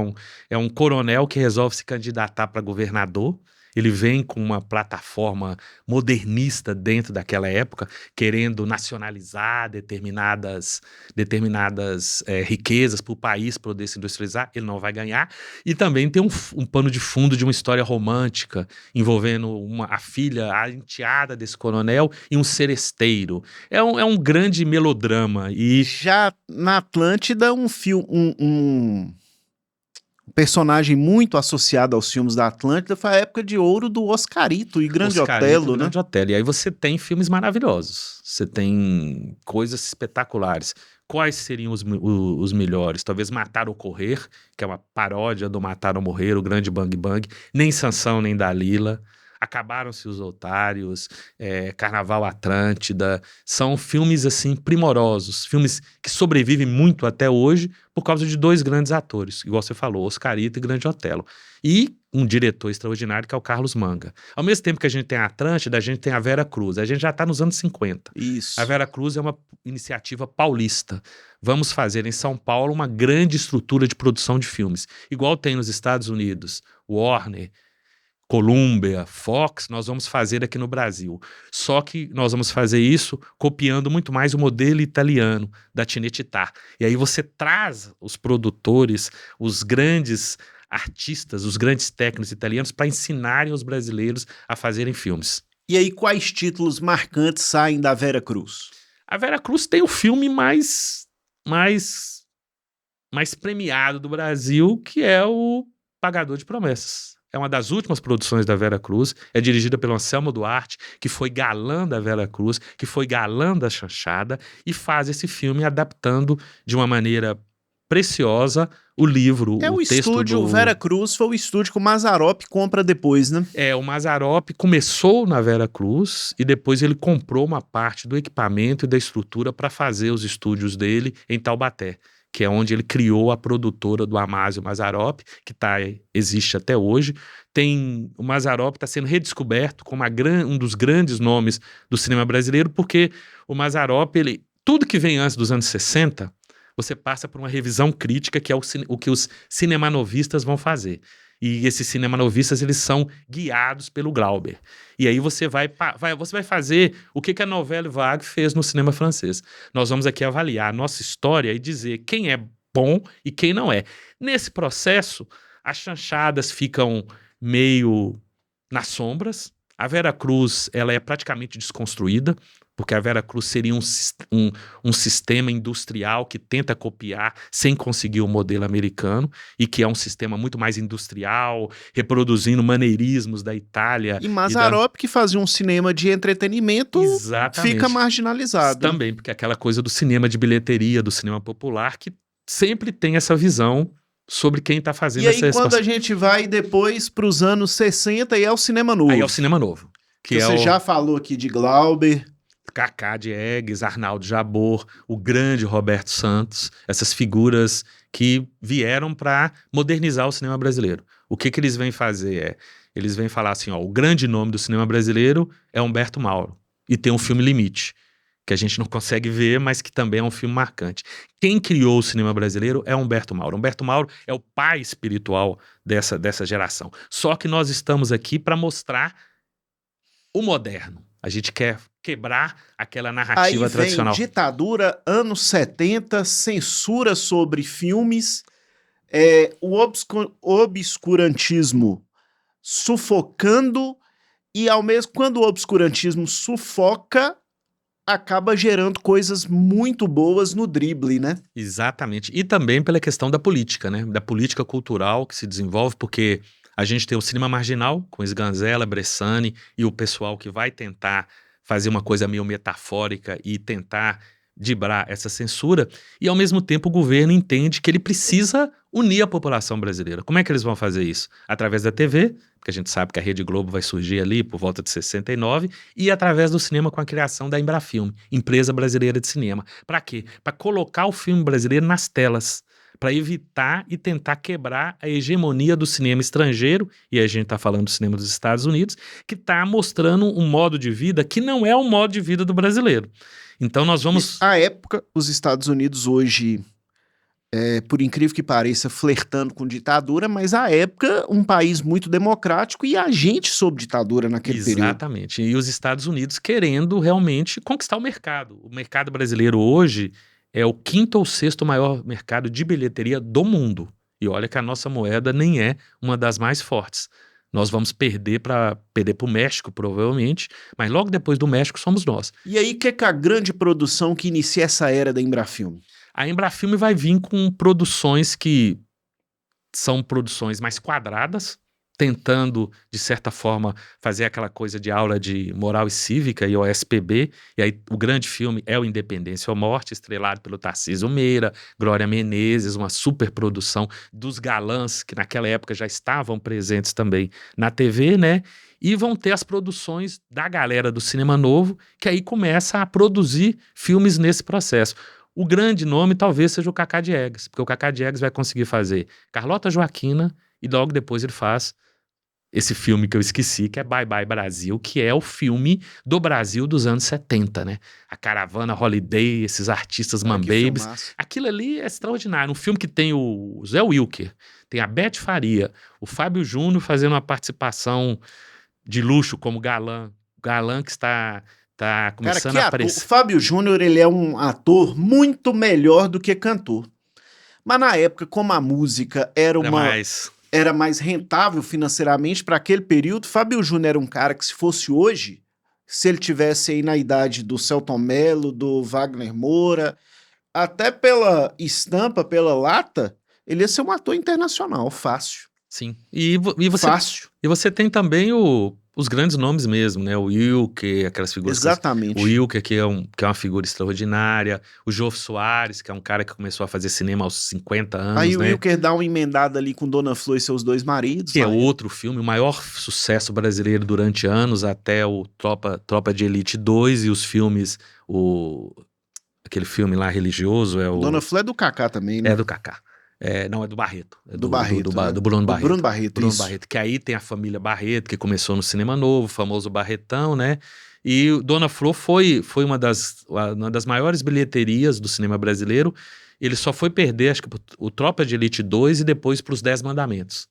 É um coronel que resolve se candidatar para governador. Ele vem com uma plataforma modernista dentro daquela época, querendo nacionalizar determinadas riquezas para o país poder se industrializar. Ele não vai ganhar. E também tem um pano de fundo de uma história romântica envolvendo a filha, a enteada desse coronel e um seresteiro. É um grande melodrama. E Já na Atlântida, um filme, personagem muito associado aos filmes da Atlântida, foi a época de ouro do Oscarito e Grande Otelo, né? Grande Otelo. E aí você tem filmes maravilhosos. Você tem coisas espetaculares. Quais seriam os melhores? Talvez Matar ou Correr, que é uma paródia do Matar ou Morrer, o Grande Bang Bang. Nem Sansão, nem Dalila. Acabaram-se os Otários, Carnaval Atlântida. São filmes, assim, primorosos. Filmes que sobrevivem muito até hoje por causa de dois grandes atores, igual você falou, Oscarito e Grande Otelo. E um diretor extraordinário que é o Carlos Manga. Ao mesmo tempo que a gente tem a Atlântida, a gente tem a Vera Cruz. A gente já está nos anos 50. Isso. A Vera Cruz é uma iniciativa paulista. Vamos fazer em São Paulo uma grande estrutura de produção de filmes. Igual tem nos Estados Unidos, Warner, Columbia, Fox, nós vamos fazer aqui no Brasil. Só que nós vamos fazer isso copiando muito mais o modelo italiano da Cinecittà. E aí você traz os produtores, os grandes artistas, os grandes técnicos italianos para ensinarem os brasileiros a fazerem filmes. E aí, quais títulos marcantes saem da Vera Cruz? A Vera Cruz tem o filme mais premiado do Brasil, que é o Pagador de Promessas. É uma das últimas produções da Vera Cruz, é dirigida pelo Anselmo Duarte, que foi galã da Vera Cruz, que foi galã da Chanchada, e faz esse filme adaptando de uma maneira preciosa o livro, o texto estúdio, o Vera Cruz foi o estúdio que o Mazzaropi compra depois, né? O Mazzaropi começou na Vera Cruz e depois ele comprou uma parte do equipamento e da estrutura para fazer os estúdios dele em Taubaté, que é onde ele criou a produtora do Amácio Mazzaropi, que existe até hoje. O Mazzaropi está sendo redescoberto como um dos grandes nomes do cinema brasileiro, porque o Mazzaropi, tudo que vem antes dos anos 60, você passa por uma revisão crítica, que é o que os cinemanovistas vão fazer. E esses cinemanovistas, eles são guiados pelo Glauber. E aí você vai fazer o que a Nouvelle Vague fez no cinema francês. Nós vamos aqui avaliar a nossa história e dizer quem é bom e quem não é. Nesse processo, as chanchadas ficam meio nas sombras. A Vera Cruz, ela é praticamente desconstruída, porque a Vera Cruz seria um sistema industrial que tenta copiar sem conseguir o modelo americano, e que é um sistema muito mais industrial, reproduzindo maneirismos da Itália. E Mazzaropi, que fazia um cinema de entretenimento, exatamente, fica marginalizado. Também, porque aquela coisa do cinema de bilheteria, do cinema popular, que sempre tem essa visão sobre quem está fazendo essa expansão. E aí, quando a gente vai depois para os anos 60, aí é o cinema novo. Aí é o cinema novo. Que você já falou aqui de Glauber, Cacá Diegues, Arnaldo Jabor, o grande Roberto Santos, essas figuras que vieram para modernizar o cinema brasileiro. O que eles vêm fazer eles vêm falar assim, o grande nome do cinema brasileiro é Humberto Mauro, e tem um filme Limite, que a gente não consegue ver, mas que também é um filme marcante. Quem criou o cinema brasileiro é Humberto Mauro. Humberto Mauro é o pai espiritual dessa geração. Só que nós estamos aqui para mostrar o moderno. A gente quer quebrar aquela narrativa aí tradicional. Vem ditadura, anos 70, censura sobre filmes, o obscurantismo sufocando, e ao mesmo quando o obscurantismo sufoca, acaba gerando coisas muito boas no drible, né? Exatamente. E também pela questão da política, né? Da política cultural que se desenvolve, porque a gente tem o cinema marginal, com Sganzella, Bressani e o pessoal que vai tentar fazer uma coisa meio metafórica e tentar driblar essa censura, e ao mesmo tempo o governo entende que ele precisa unir a população brasileira. Como é que eles vão fazer isso? Através da TV, porque a gente sabe que a Rede Globo vai surgir ali por volta de 69, e através do cinema com a criação da Embrafilme, Empresa Brasileira de Cinema. Para quê? Para colocar o filme brasileiro nas telas, para evitar e tentar quebrar a hegemonia do cinema estrangeiro, e a gente está falando do cinema dos Estados Unidos, que está mostrando um modo de vida que não é o modo de vida do brasileiro. Então nós vamos... À época, os Estados Unidos hoje, por incrível que pareça, flertando com ditadura, mas à época um país muito democrático e a gente sob ditadura naquele período. Exatamente. E os Estados Unidos querendo realmente conquistar o mercado. O mercado brasileiro hoje é o 5º ou 6º maior mercado de bilheteria do mundo. E olha que a nossa moeda nem é uma das mais fortes. Nós vamos perder para o México, provavelmente, mas logo depois do México somos nós. E aí, o que é a grande produção que inicia essa era da Embrafilme? A Embrafilme vai vir com produções que são produções mais quadradas, tentando, de certa forma, fazer aquela coisa de aula de moral e cívica e OSPB, e aí o grande filme é o Independência ou Morte, estrelado pelo Tarcísio Meira, Glória Menezes, uma superprodução dos galãs, que naquela época já estavam presentes também na TV, né? E vão ter as produções da galera do cinema novo, que aí começa a produzir filmes nesse processo. O grande nome talvez seja o Cacá Diegues, porque o Cacá Diegues vai conseguir fazer Carlota Joaquina e logo depois ele faz esse filme que eu esqueci, que é Bye Bye Brasil, que é o filme do Brasil dos anos 70, né? A Caravana Holiday, esses artistas Que man-babies. filmaço. Aquilo ali é extraordinário. Um filme que tem o Zé Wilker, tem a Beth Faria, o Fábio Júnior fazendo uma participação de luxo como galã. Galã que está Cara, começando que a ator. O aparecer. Fábio Júnior, ele é um ator muito melhor do que cantor. Mas na época, como a música Era mais... era mais rentável financeiramente para aquele período, Fábio Júnior era um cara que, se fosse hoje, se ele tivesse aí na idade do Selton Mello, do Wagner Moura, até pela estampa, pela lata, ele ia ser um ator internacional, fácil. Sim. E você, Fácil. e você tem também os grandes nomes mesmo, né? O Wilker, aquelas figuras... Exatamente. O Wilker, que é uma figura extraordinária. O Jô Soares, que é um cara que começou a fazer cinema aos 50 anos, Aí o né? Wilker dá uma emendada ali com Dona Flor e seus dois maridos. Que é né? outro filme, o maior sucesso brasileiro durante anos, até o Tropa de Elite 2 e os filmes, aquele filme lá religioso, é o... Dona Flor é do Kaká também, né? É do Kaká. Não, é do Barreto. É Do Barreto, né? do Bruno Do Barreto. Bruno Barreto, Bruno isso. Barreto, que aí tem a família Barreto, que começou no Cinema Novo, o famoso Barretão, né? E o Dona Flor foi uma das maiores bilheterias do cinema brasileiro. Ele só foi perder, acho que, o Tropa de Elite 2 e depois para os 10 Mandamentos.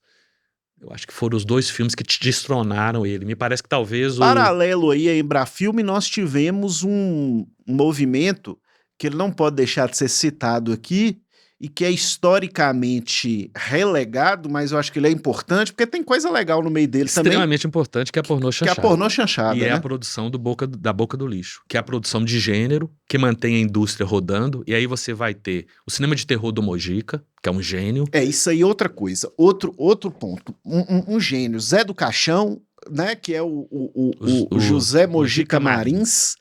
Eu acho que foram os dois filmes que te destronaram ele. Me parece que talvez Paralelo aí a Embrafilme, nós tivemos um movimento que ele não pode deixar de ser citado aqui e que é historicamente relegado, mas eu acho que ele é importante porque tem coisa legal no meio dele também, extremamente importante, que é a pornô que é a chanchada. pornô chanchada, E é né? a produção da Boca do Lixo, que é a produção de gênero, que mantém a indústria rodando, e aí você vai ter o cinema de terror do Mojica, que é um gênio. É isso aí, outra coisa, outro ponto, um gênio, Zé do Caixão, né, que é o José Mojica Marins,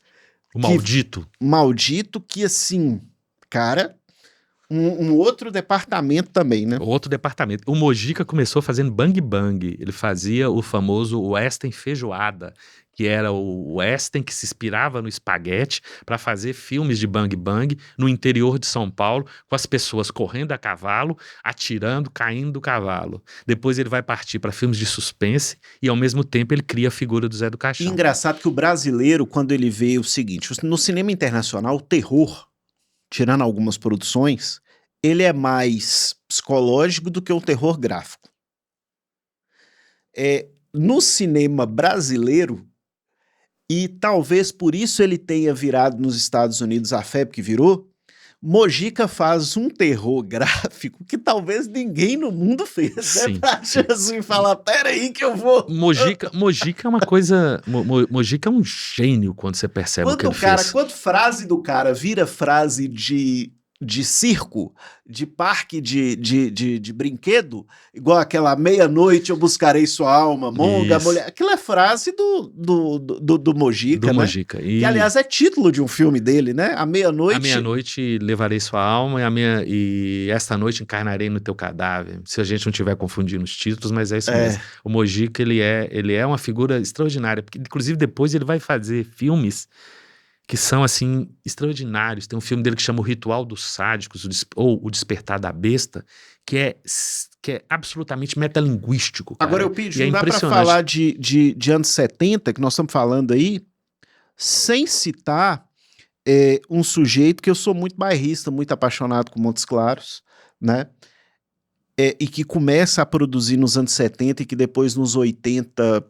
o maldito, que assim, cara, um outro departamento também, né? Outro departamento. O Mojica começou fazendo Bang Bang. Ele fazia o famoso western feijoada, que era o western que se inspirava no espaguete para fazer filmes de Bang Bang no interior de São Paulo, com as pessoas correndo a cavalo, atirando, caindo do cavalo. Depois ele vai partir para filmes de suspense e, ao mesmo tempo, ele cria a figura do Zé do Caixão. E engraçado que o brasileiro, quando ele vê o seguinte, no cinema internacional, o terror, tirando algumas produções, ele é mais psicológico do que o terror gráfico. No cinema brasileiro, e talvez por isso ele tenha virado nos Estados Unidos a febre que virou, Mojica faz um terror gráfico que talvez ninguém no mundo fez, Sim, né? Pra assim falar, peraí que eu vou... Mojica é uma coisa... Mojica é um gênio quando você percebe o que ele fez. Quando frase do cara vira frase de circo, de parque de brinquedo, igual aquela meia-noite eu buscarei sua alma, monga, Isso. mulher. Aquilo é frase do Mojica, Do né? Mojica. Que, aliás, é título de um filme dele, né? A meia-noite... À meia-noite levarei sua alma e esta noite encarnarei no teu cadáver. Se a gente não estiver confundindo os títulos, mas é isso mesmo. O Mojica, ele é uma figura extraordinária, porque, inclusive, depois ele vai fazer filmes que são, assim, extraordinários. Tem um filme dele que chama O Ritual dos Sádicos, ou O Despertar da Besta, que é absolutamente metalinguístico, cara. Agora, eu pedi, E não dá pra falar de anos 70, que nós estamos falando aí, sem citar um sujeito que eu sou muito bairrista, muito apaixonado com Montes Claros, né? E que começa a produzir nos anos 70 e que depois nos 80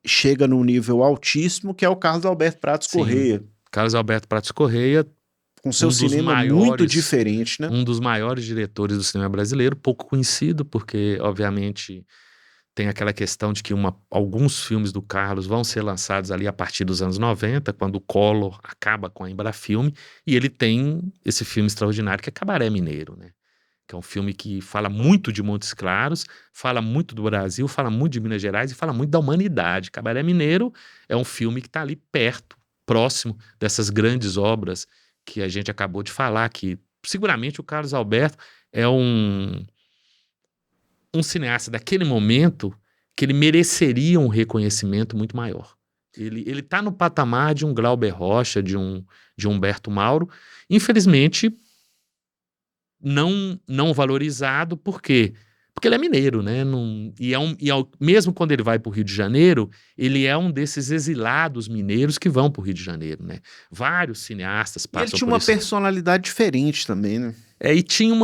chega num nível altíssimo, que é o Carlos Alberto Pratos Correia. Carlos Alberto Pratos Correia, com seu cinema muito diferente, né? Um dos maiores diretores do cinema brasileiro, pouco conhecido, porque, obviamente, tem aquela questão de que alguns filmes do Carlos vão ser lançados ali a partir dos anos 90, quando o Collor acaba com a Embrafilme, e ele tem esse filme extraordinário que é Cabaré Mineiro, né? que é um filme que fala muito de Montes Claros, fala muito do Brasil, fala muito de Minas Gerais e fala muito da humanidade. Cabaré Mineiro é um filme que está ali perto, próximo dessas grandes obras que a gente acabou de falar, que seguramente o Carlos Alberto é um cineasta daquele momento que ele mereceria um reconhecimento muito maior. Ele tá no patamar de um Glauber Rocha, de um Humberto Mauro, infelizmente não valorizado, por quê? Porque ele é mineiro, né? Mesmo quando ele vai para o Rio de Janeiro, ele é um desses exilados mineiros que vão para o Rio de Janeiro, né? Vários cineastas E ele passam tinha por uma isso. personalidade diferente também, né? E tinha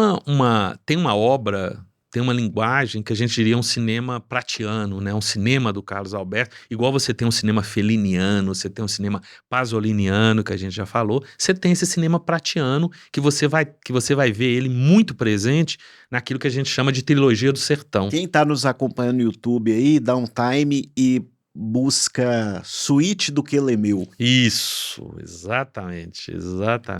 tem uma obra, tem uma linguagem que a gente diria um cinema pratiano, né? Um cinema do Carlos Alberto, igual você tem um cinema feliniano, você tem um cinema pasoliniano, que a gente já falou, você tem esse cinema pratiano que você vai ver ele muito presente naquilo que a gente chama de trilogia do sertão. Quem tá nos acompanhando no YouTube aí, dá um time e busca Suíte do Quelemeu. Isso, exatamente.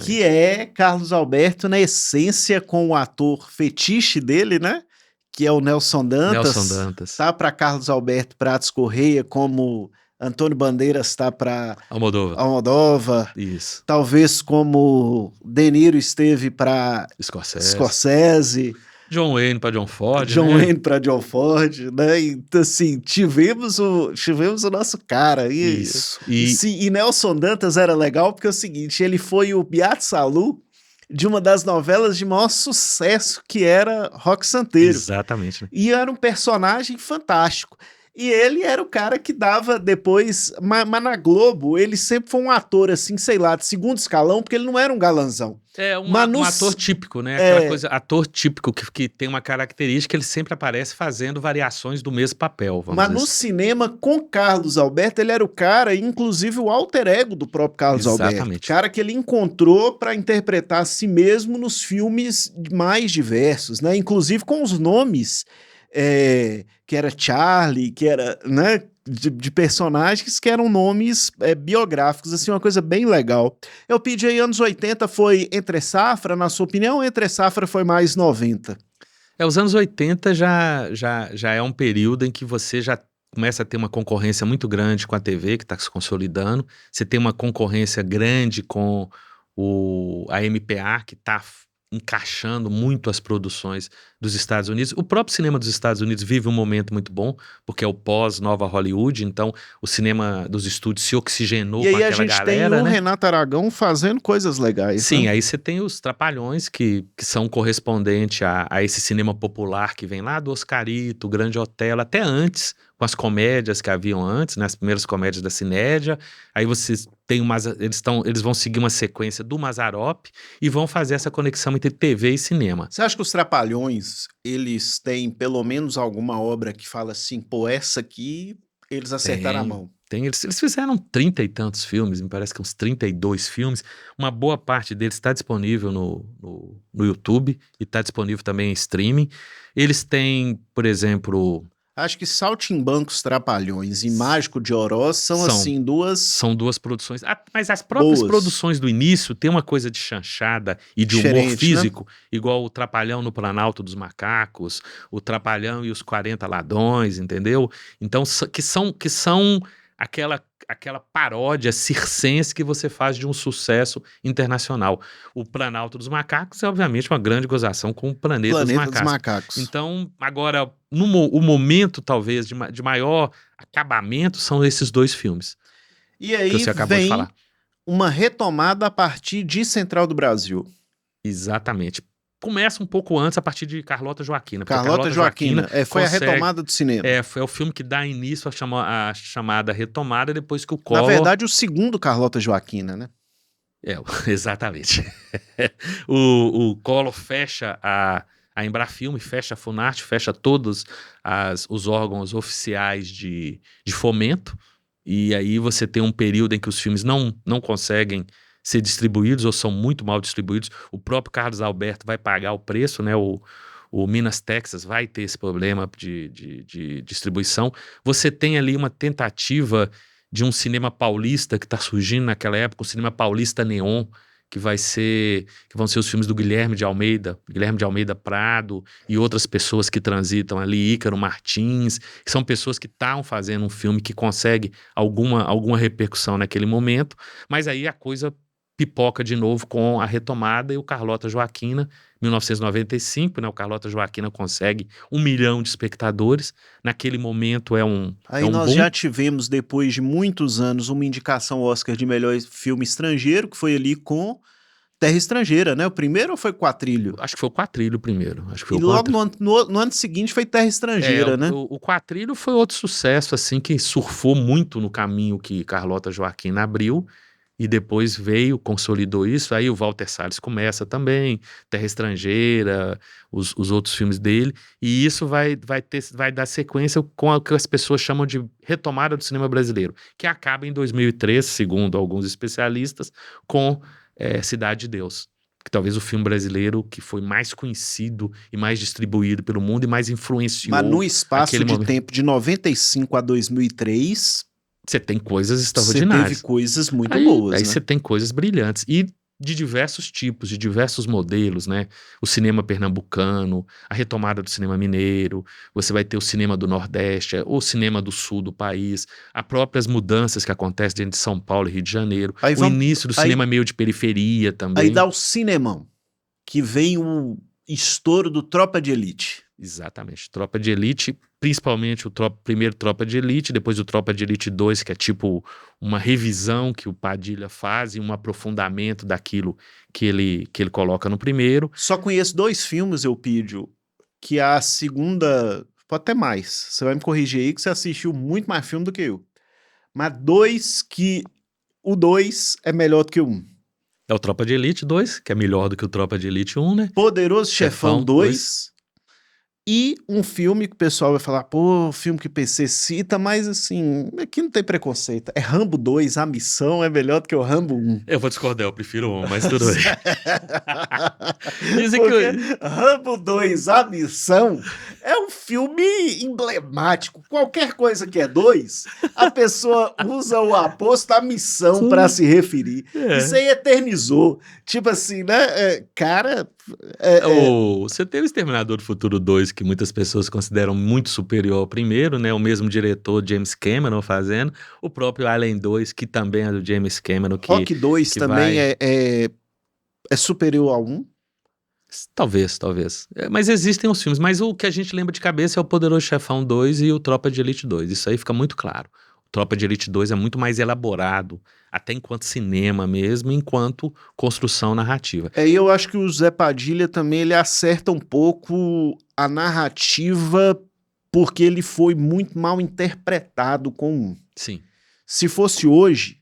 Que é Carlos Alberto na essência com o ator fetiche dele, né? Que é o Nelson Dantas. Tá para Carlos Alberto Prates Correia, como Antônio Bandeiras tá para Almodóvar. Isso. Talvez como De Niro esteve para Scorsese. John Wayne para John Ford, Wayne para John Ford, né? Então, assim, tivemos o nosso cara. Isso. E Nelson Dantas era legal porque é o seguinte, ele foi o Beato Salu de uma das novelas de maior sucesso, que era Roque Santeiro. Exatamente. Né? E era um personagem fantástico. E ele era o cara que dava depois... Mas na Globo, ele sempre foi um ator, assim, sei lá, de segundo escalão, porque ele não era um galanzão. Um ator típico, né? Aquela coisa, ator típico que tem uma característica, ele sempre aparece fazendo variações do mesmo papel. Mas no cinema, com Carlos Alberto, ele era o cara, inclusive o alter ego do próprio Carlos Alberto. Cara que ele encontrou para interpretar a si mesmo nos filmes mais diversos, né? Inclusive com os nomes... que era Charlie, que era, né, de personagens que eram nomes biográficos, assim, uma coisa bem legal. Eu pedi aí, anos 80 foi entre safra, na sua opinião, ou entre safra foi mais 90? Os anos 80 já é um período em que você já começa a ter uma concorrência muito grande com a TV, que está se consolidando, você tem uma concorrência grande com a MPA, que está encaixando muito as produções dos Estados Unidos. O próprio cinema dos Estados Unidos vive um momento muito bom, porque é o pós-Nova Hollywood, então o cinema dos estúdios se oxigenou com aquela galera. E aí a gente tem o Renato Aragão fazendo coisas legais. Sim, né? Aí você tem os Trapalhões, que são correspondentes a esse cinema popular que vem lá do Oscarito, Grande Otelo, até antes, com as comédias que haviam antes, né, as primeiras comédias da Cinédia. Aí vocês tem eles vão seguir uma sequência do Mazzaropi e vão fazer essa conexão entre TV e cinema. Você acha que os Trapalhões, eles têm pelo menos alguma obra que fala assim, pô, essa aqui eles acertaram a mão? Eles fizeram 30 e tantos filmes, me parece que uns 32 filmes. Uma boa parte deles está disponível no YouTube e está disponível também em streaming. Eles têm, por exemplo... Acho que Saltimbancos Trapalhões e Mágico de Oroz são assim duas... São duas produções. Mas as próprias produções do início tem uma coisa de chanchada e de humor físico, né? Igual o Trapalhão no Planalto dos Macacos, o Trapalhão e os 40 Ladrões, entendeu? Então, que são aquela paródia circense que você faz de um sucesso internacional. O Planalto dos Macacos é, obviamente, uma grande gozação com o Planeta dos Macacos. Então, agora, o momento, talvez, de maior acabamento são esses dois filmes. E aí que você acabou de falar. Uma retomada a partir de Central do Brasil. Exatamente. Começa um pouco antes, a partir de Carlota Joaquina. Carlota Joaquina foi a retomada do cinema. Foi o filme que dá início à chamada retomada, depois que o Collor... Na verdade, o segundo Carlota Joaquina, né? Exatamente. o Collor fecha a Embrafilme, fecha a Funarte, fecha todos os órgãos oficiais de fomento, e aí você tem um período em que os filmes não conseguem ser distribuídos ou são muito mal distribuídos. O próprio Carlos Alberto vai pagar o preço, né? O Minas Texas vai ter esse problema de distribuição. Você tem ali uma tentativa de um cinema paulista que está surgindo naquela época, o cinema paulista neon, que vão ser os filmes do Guilherme de Almeida Prado e outras pessoas que transitam ali, Ícaro Martins, que são pessoas que estão fazendo um filme que consegue alguma repercussão naquele momento, mas aí a coisa pipoca de novo com a retomada e o Carlota Joaquina, 1995, né? O Carlota Joaquina consegue 1 milhão de espectadores. Naquele momento Aí nós boom. já tivemos, depois de muitos anos, uma indicação Oscar de melhor filme estrangeiro, que foi ali com Terra Estrangeira, né? O primeiro ou foi Quatrilho? Acho que foi o Quatrilho primeiro. Acho que foi E logo no ano seguinte foi Terra Estrangeira, né? O Quatrilho foi outro sucesso, assim, que surfou muito no caminho que Carlota Joaquina abriu. E depois veio, consolidou isso, aí o Walter Salles começa também, Terra Estrangeira, os outros filmes dele, e isso vai dar sequência com o que as pessoas chamam de retomada do cinema brasileiro, que acaba em 2003, segundo alguns especialistas, com Cidade de Deus, que talvez o filme brasileiro que foi mais conhecido e mais distribuído pelo mundo e mais influenciou. Mas no espaço de momento. tempo de 95 a 2003... Você tem coisas extraordinárias. Você teve coisas muito boas, aí né? você tem coisas brilhantes. E de diversos tipos, de diversos modelos, né? O cinema pernambucano, a retomada do cinema mineiro, você vai ter o cinema do Nordeste, o cinema do Sul do país, as próprias mudanças que acontecem dentro de São Paulo e Rio de Janeiro, início do cinema meio de periferia também. Aí dá o cinemão, que vem o estouro do Tropa de Elite. Exatamente, Tropa de Elite, principalmente o primeiro Tropa de Elite, depois o Tropa de Elite 2, que é tipo uma revisão que o Padilha faz e um aprofundamento daquilo que ele coloca no primeiro. Só conheço 2 filmes, Eupídio, que a segunda, pode até mais, você vai me corrigir aí que você assistiu muito mais filme do que eu, mas 2 que o 2 é melhor do que o 1. É o Tropa de Elite 2, que é melhor do que o Tropa de Elite 1, né? Poderoso Chefão 2. E um filme que o pessoal vai falar, pô, filme que PC cita, mas assim, aqui não tem preconceito. É Rambo 2, A Missão é melhor do que o Rambo 1. Eu vou discordar, eu prefiro um, mas tudo bem. Dizem que Rambo 2, A Missão é um filme emblemático. Qualquer coisa que é 2, a pessoa usa o aposto A Missão para se referir. Isso aí eternizou. Tipo assim, né? Cara... Você tem o Exterminador do Futuro 2, que muitas pessoas consideram muito superior ao primeiro, né? O mesmo diretor, James Cameron, fazendo. O próprio Alien 2, que também é do James Cameron. Rock 2 que também é superior ao 1? Talvez. Mas existem os filmes. Mas o que a gente lembra de cabeça é o Poderoso Chefão 2 e o Tropa de Elite 2. Isso aí fica muito claro. O Tropa de Elite 2 é muito mais elaborado, até enquanto cinema mesmo, enquanto construção narrativa. E eu acho que o Zé Padilha também ele acerta um pouco a narrativa porque ele foi muito mal interpretado com um. Sim. Se fosse hoje,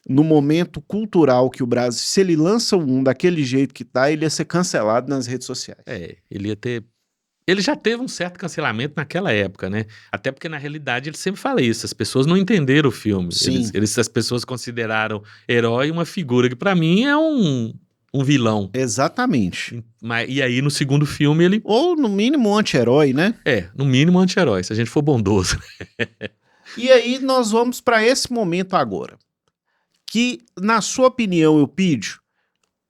no momento cultural que o Brasil, se ele lança um daquele jeito que tá, ele ia ser cancelado nas redes sociais. Ele ia ter... Ele já teve um certo cancelamento naquela época, né? Até porque, na realidade, ele sempre fala isso. As pessoas não entenderam o filme. Sim. As pessoas consideraram herói uma figura que, pra mim, é um vilão. Exatamente. E aí, no segundo filme, ele... Ou, no mínimo, um anti-herói, né? No mínimo, um anti-herói, se a gente for bondoso. E aí, nós vamos para esse momento agora. Que, na sua opinião, Eupídio,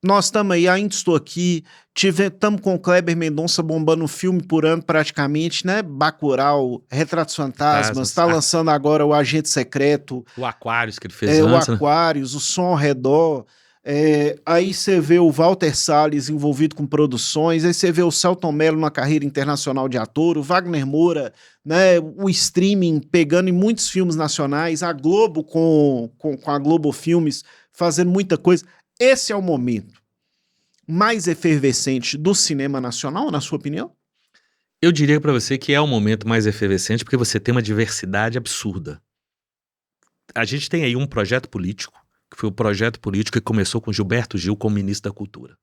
nós estamos aí, ainda estou aqui, estamos com o Kleber Mendonça bombando um filme por ano praticamente, né? Bacurau, Retratos Fantasmas, está lançando agora o Agente Secreto. O Aquários que ele fez antes, o Aquários, o Som ao Redor. Aí você vê o Walter Salles envolvido com produções, aí você vê o Selton Mello numa carreira internacional de ator, o Wagner Moura, né, o streaming pegando em muitos filmes nacionais, a Globo com a Globo Filmes fazendo muita coisa. Esse é o momento mais efervescente do cinema nacional, na sua opinião? Eu diria para você que é o momento mais efervescente porque você tem uma diversidade absurda. A gente tem aí um projeto político, que foi o projeto político que começou com Gilberto Gil como ministro da Cultura.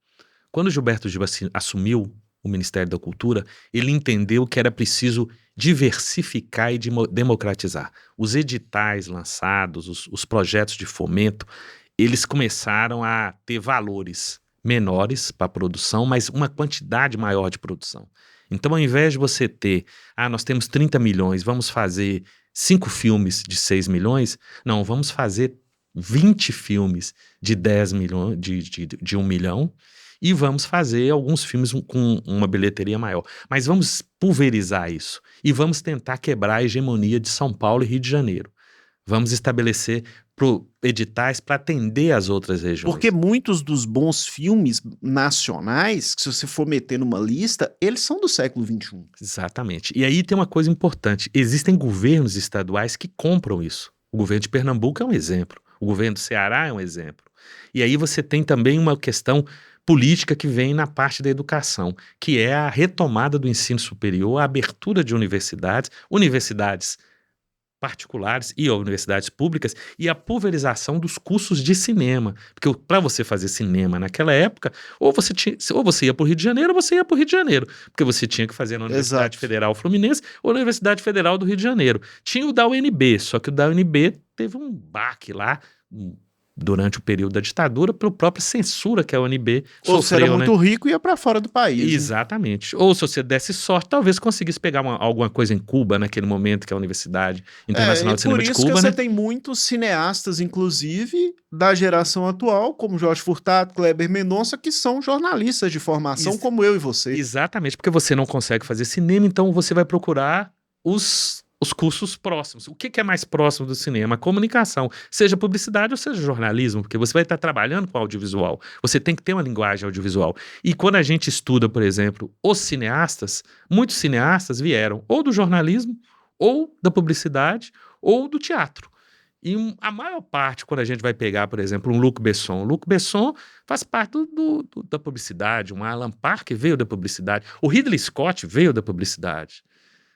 Quando Gilberto Gil assumiu o Ministério da Cultura, ele entendeu que era preciso diversificar e democratizar. Os editais lançados, os projetos de fomento, eles começaram a ter valores menores para a produção, mas uma quantidade maior de produção. Então, ao invés de você ter, nós temos 30 milhões, vamos fazer 5 filmes de 6 milhões, não, vamos fazer 20 filmes de 10 milhões, de 1 milhão, e vamos fazer alguns filmes com uma bilheteria maior. Mas vamos pulverizar isso e vamos tentar quebrar a hegemonia de São Paulo e Rio de Janeiro. Vamos estabelecer editais para atender as outras regiões. Porque muitos dos bons filmes nacionais, que se você for meter numa lista, eles são do século XXI. Exatamente. E aí tem uma coisa importante. Existem governos estaduais que compram isso. O governo de Pernambuco é um exemplo. O governo do Ceará é um exemplo. E aí você tem também uma questão política que vem na parte da educação, que é a retomada do ensino superior, a abertura de universidades particulares e universidades públicas e a pulverização dos cursos de cinema. Porque para você fazer cinema naquela época, ou você ia para o Rio de Janeiro ou você ia para o Rio de Janeiro. Porque você tinha que fazer na Universidade Federal Fluminense ou na Universidade Federal do Rio de Janeiro. Tinha o da UNB, só que o da UNB teve um baque lá durante o período da ditadura, pela própria censura que a UNB Ou sofreu, você era muito rico e ia para fora do país. Exatamente. Né? Ou se você desse sorte, talvez conseguisse pegar alguma coisa em Cuba, naquele momento que é a Universidade Internacional de Cinema de Cuba. Por isso que você tem muitos cineastas, inclusive, da geração atual, como Jorge Furtado, Kleber Mendonça, que são jornalistas de formação, como eu e você. Exatamente, porque você não consegue fazer cinema, então você vai procurar os cursos próximos. O que é mais próximo do cinema? A comunicação, seja publicidade ou seja jornalismo, porque você vai estar trabalhando com audiovisual. Você tem que ter uma linguagem audiovisual. E quando a gente estuda, por exemplo, os cineastas, muitos cineastas vieram ou do jornalismo, ou da publicidade, ou do teatro. E a maior parte, quando a gente vai pegar, por exemplo, um Luc Besson. O Luc Besson faz parte da publicidade, um Alan Parker veio da publicidade, o Ridley Scott veio da publicidade.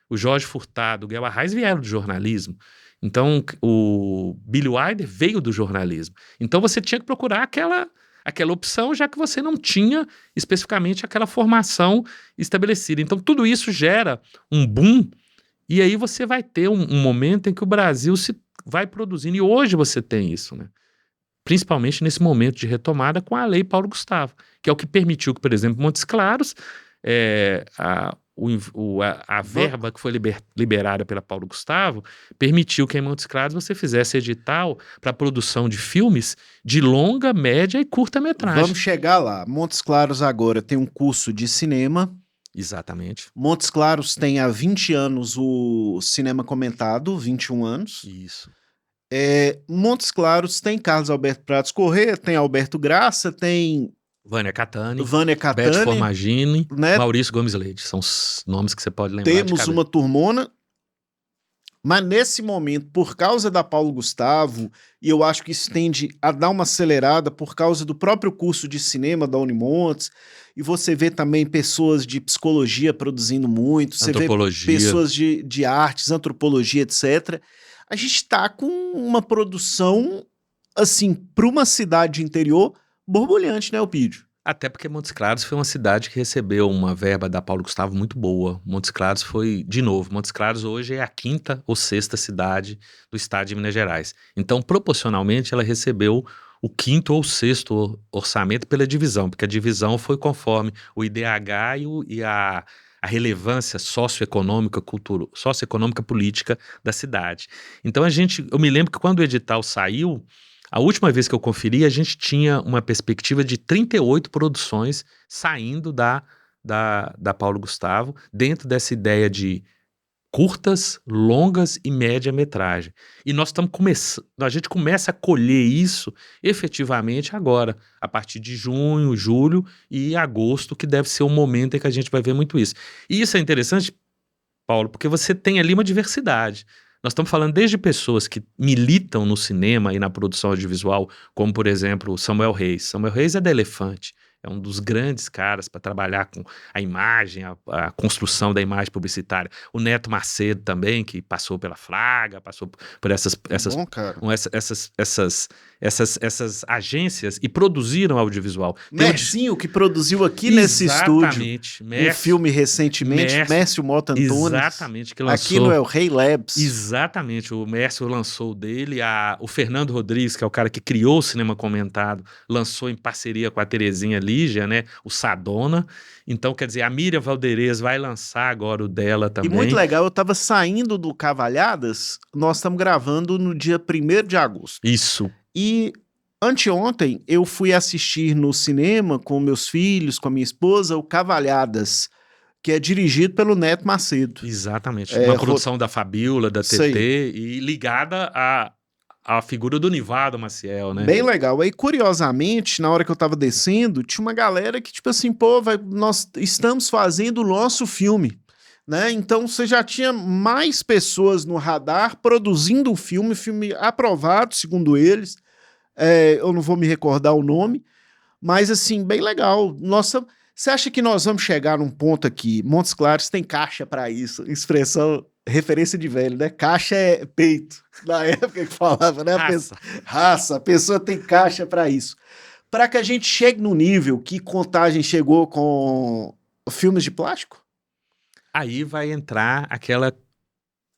O Jorge Furtado, o Guel Arraes vieram do jornalismo. Então, o Billy Wilder veio do jornalismo. Então, você tinha que procurar aquela opção, já que você não tinha especificamente aquela formação estabelecida. Então, tudo isso gera um boom, e aí você vai ter um momento em que o Brasil se vai produzindo. E hoje você tem isso, né? Principalmente nesse momento de retomada com a Lei Paulo Gustavo, que é o que permitiu que, por exemplo, Montes Claros, a verba que foi liberada pela Paulo Gustavo permitiu que em Montes Claros você fizesse edital para produção de filmes de longa, média e curta-metragem. Vamos chegar lá. Montes Claros agora tem um curso de cinema. Exatamente. Montes Claros tem há 20 anos o cinema comentado, 21 anos. Isso. Montes Claros tem Carlos Alberto Pratos Corrêa, tem Alberto Graça, tem Vânia Catani, Beth Formagini, né? Maurício Gomes Leite. São os nomes que você pode lembrar. Temos uma turmona, mas nesse momento, por causa da Paulo Gustavo, e eu acho que isso tende a dar uma acelerada por causa do próprio curso de cinema da Unimontes, e você vê também pessoas de psicologia produzindo muito, você vê pessoas de artes, antropologia, etc. A gente está com uma produção, assim, para uma cidade interior, borbulhante, né, Elpidio? Até porque Montes Claros foi uma cidade que recebeu uma verba da Paulo Gustavo muito boa. Montes Claros foi, de novo, Montes Claros hoje é a 5ª ou 6ª cidade do estado de Minas Gerais. Então, proporcionalmente, ela recebeu o 5º ou 6º orçamento pela divisão, porque a divisão foi conforme o IDH e a relevância socioeconômica política da cidade. Então, eu me lembro que quando o edital saiu, a última vez que eu conferi, a gente tinha uma perspectiva de 38 produções saindo da Paulo Gustavo, dentro dessa ideia de curtas, longas e média-metragem. E nós estamos a gente começa a colher isso efetivamente agora, a partir de junho, julho e agosto, que deve ser o momento em que a gente vai ver muito isso. E isso é interessante, Paulo, porque você tem ali uma diversidade. Nós estamos falando desde pessoas que militam no cinema e na produção audiovisual, como, por exemplo, Samuel Reis. Samuel Reis é da Elefante, é um dos grandes caras para trabalhar com a imagem, a construção da imagem publicitária. O Neto Macedo também, que passou pela Flaga, passou por essas agências e produziram audiovisual. Mercinho, que produziu aqui nesse estúdio um filme recentemente, Mércio Mota Antunes. Exatamente, que lançou. Aqui no El Rey Labs. Exatamente, o Mércio lançou o dele, o Fernando Rodrigues, que é o cara que criou o cinema comentado, lançou em parceria com a Terezinha Lígia, né, o Sadona. Então, quer dizer, a Miriam Valderez vai lançar agora o dela também. E muito legal, eu tava saindo do Cavalhadas, nós estamos gravando no dia 1º de agosto. Isso. E anteontem eu fui assistir no cinema com meus filhos, com a minha esposa, o Cavalhadas, que é dirigido pelo Neto Macedo. Exatamente. Uma produção da Fabiola, da Isso aí. TT, e ligada à figura do Nivaldo Maciel, né? Bem legal. Aí, curiosamente, na hora que eu tava descendo, tinha uma galera que, tipo assim, pô, nós estamos fazendo o nosso filme, né? Então, você já tinha mais pessoas no radar produzindo o filme aprovado, segundo eles. Eu não vou me recordar o nome, mas, assim, bem legal. Nossa, você acha que nós vamos chegar num ponto aqui? Montes Claros tem caixa para isso, expressão, referência de velho, né? Caixa é peito. Na época que falava, né? Raça, a pessoa tem caixa para isso. Para que a gente chegue no nível que Contagem chegou com filmes de plástico? Aí vai entrar aquela.